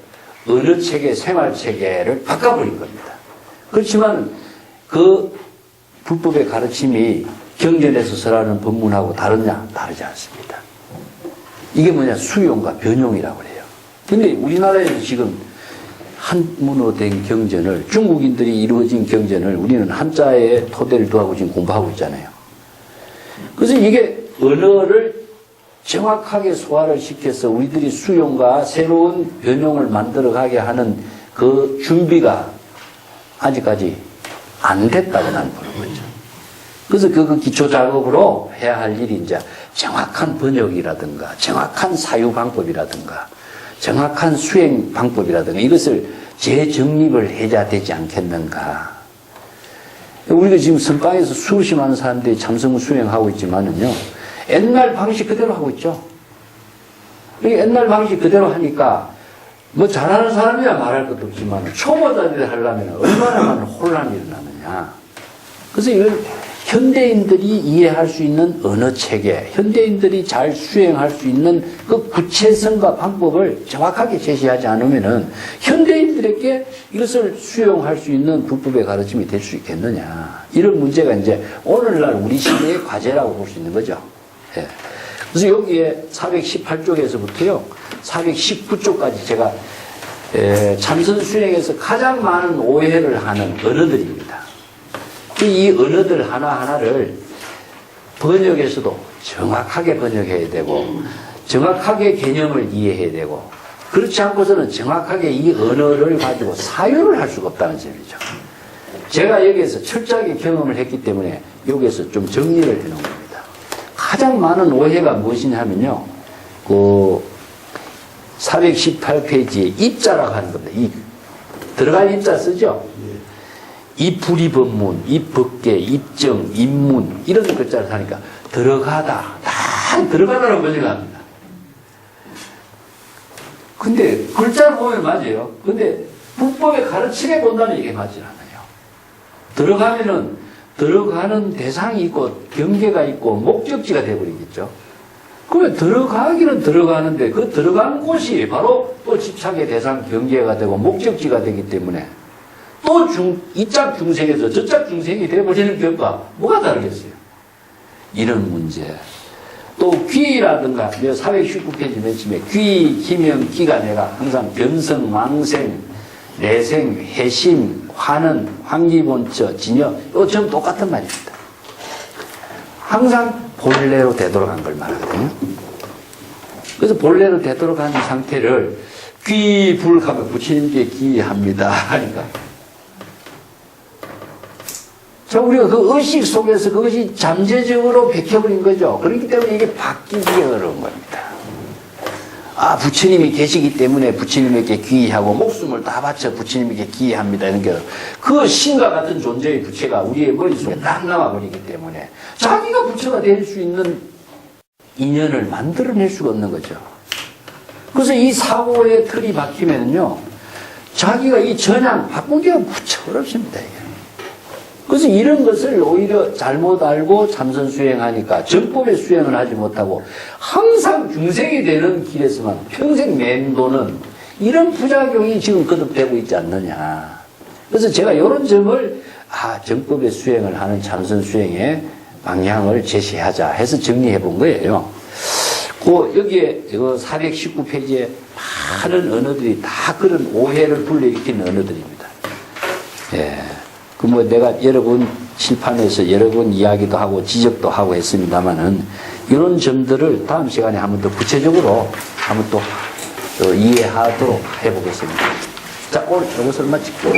언어 체계, 생활 체계를 바꿔버린 겁니다. 그렇지만 그 불법의 가르침이 경전에서 설하는 법문하고 다르냐? 다르지 않습니다. 이게 뭐냐? 수용과 변용이라고 해요. 근데 우리나라에서 지금 한문으로 된 경전을, 중국인들이 이루어진 경전을 우리는 한자의 토대를 두고 지금 공부하고 있잖아요. 그래서 이게 언어를 정확하게 소화를 시켜서 우리들이 수용과 새로운 변용을 만들어가게 하는 그 준비가 아직까지 안 됐다고 나는 보는 거죠. 그래서 그 기초 작업으로 해야 할 일이 이제 정확한 번역이라든가, 정확한 사유 방법이라든가, 정확한 수행 방법이라든가, 이것을 재정립을 해야 되지 않겠는가. 우리가 지금 선방에서 수없이 많은 사람들이 참선 수행하고 있지만은요, 옛날 방식 그대로 하고 있죠. 옛날 방식 그대로 하니까, 뭐 잘하는 사람이야 말할 것도 없지만, 초보자들이 하려면 얼마나 많은 혼란이 일어나느냐. 그래서 이걸 현대인들이 이해할 수 있는 언어 체계, 현대인들이 잘 수행할 수 있는 그 구체성과 방법을 정확하게 제시하지 않으면은 현대인들에게 이것을 수용할 수 있는 불법의 가르침이 될 수 있겠느냐. 이런 문제가 이제 오늘날 우리 시대의 과제라고 볼 수 있는 거죠. 예. 그래서 여기에 418쪽에서부터요, 419쪽까지 제가 참선 수행에서 가장 많은 오해를 하는 언어들입니다. 이 언어들 하나하나를 번역에서도 정확하게 번역해야 되고, 정확하게 개념을 이해해야 되고, 그렇지 않고서는 정확하게 이 언어를 가지고 사유를 할 수가 없다는 점이죠. 제가 여기에서 철저하게 경험을 했기 때문에 여기에서 좀 정리를 해놓은 겁니다. 가장 많은 오해가 무엇이냐 하면요, 그 418페이지에 입자라고 하는 겁니다. 들어갈 입자 쓰죠? 입불이법문, 입법계, 입정, 입문, 이런 글자를 하니까 들어가다, 다 들어가다라고 번역합니다. 근데 글자를 보면 맞아요. 근데 불법의 가르침에 본다면 이게 맞지 않아요. 들어가면은 들어가는 대상이 있고 경계가 있고 목적지가 되어버리겠죠. 그러면 들어가기는 들어가는데 그 들어가는 곳이 바로 또 집착의 대상 경계가 되고 목적지가 되기 때문에 또 이짝 중생에서 저짝 중생이 되어버리는 결과 뭐가 다르겠어요? 이런 문제. 또 귀라든가 419페이지 맨 처음에 귀, 기명, 기가 내가 항상 변성, 왕생, 내생, 해심, 화는, 황기본처, 진여, 이거 전부 똑같은 말입니다. 항상 본래로 되돌아간 걸 말하거든요. 그래서 본래로 되돌아가는 상태를 귀, 불 하면 부처님께 귀합니다 하니까, 자, 우리가 그 의식 속에서 그것이 잠재적으로 베껴버린 거죠. 그렇기 때문에 이게 바뀌기가 어려운 겁니다. 아, 부처님이 계시기 때문에 부처님에게 귀의하고 목숨을 다 바쳐 부처님에게 귀의합니다. 이런 게 그 신과 같은 존재의 부처가 우리의 머릿속에 딱 남아버리기 때문에 자기가 부처가 될 수 있는 인연을 만들어낼 수가 없는 거죠. 그래서 이 사고의 틀이 바뀌면요, 자기가 이 전향 바꾸기가 무척 어렵습니다. 이게. 그래서 이런 것을 오히려 잘못 알고 참선 수행하니까 정법의 수행을 하지 못하고 항상 중생이 되는 길에서만 평생 맴도는 이런 부작용이 지금 거듭되고 있지 않느냐. 그래서 제가 이런 점을 정법의 수행을 하는 참선 수행의 방향을 제시하자 해서 정리해 본 거예요. 여기에 419페이지에 많은 언어들이 다 그런 오해를 불러일으키는 언어들입니다. 예. 내가 여러 번 실판에서 여러 번 이야기도 하고 지적도 하고 했습니다만은 이런 점들을 다음 시간에 한번 더 구체적으로 한번 또 이해하도록 해보겠습니다. 자, 오늘 이것을 마칠게요.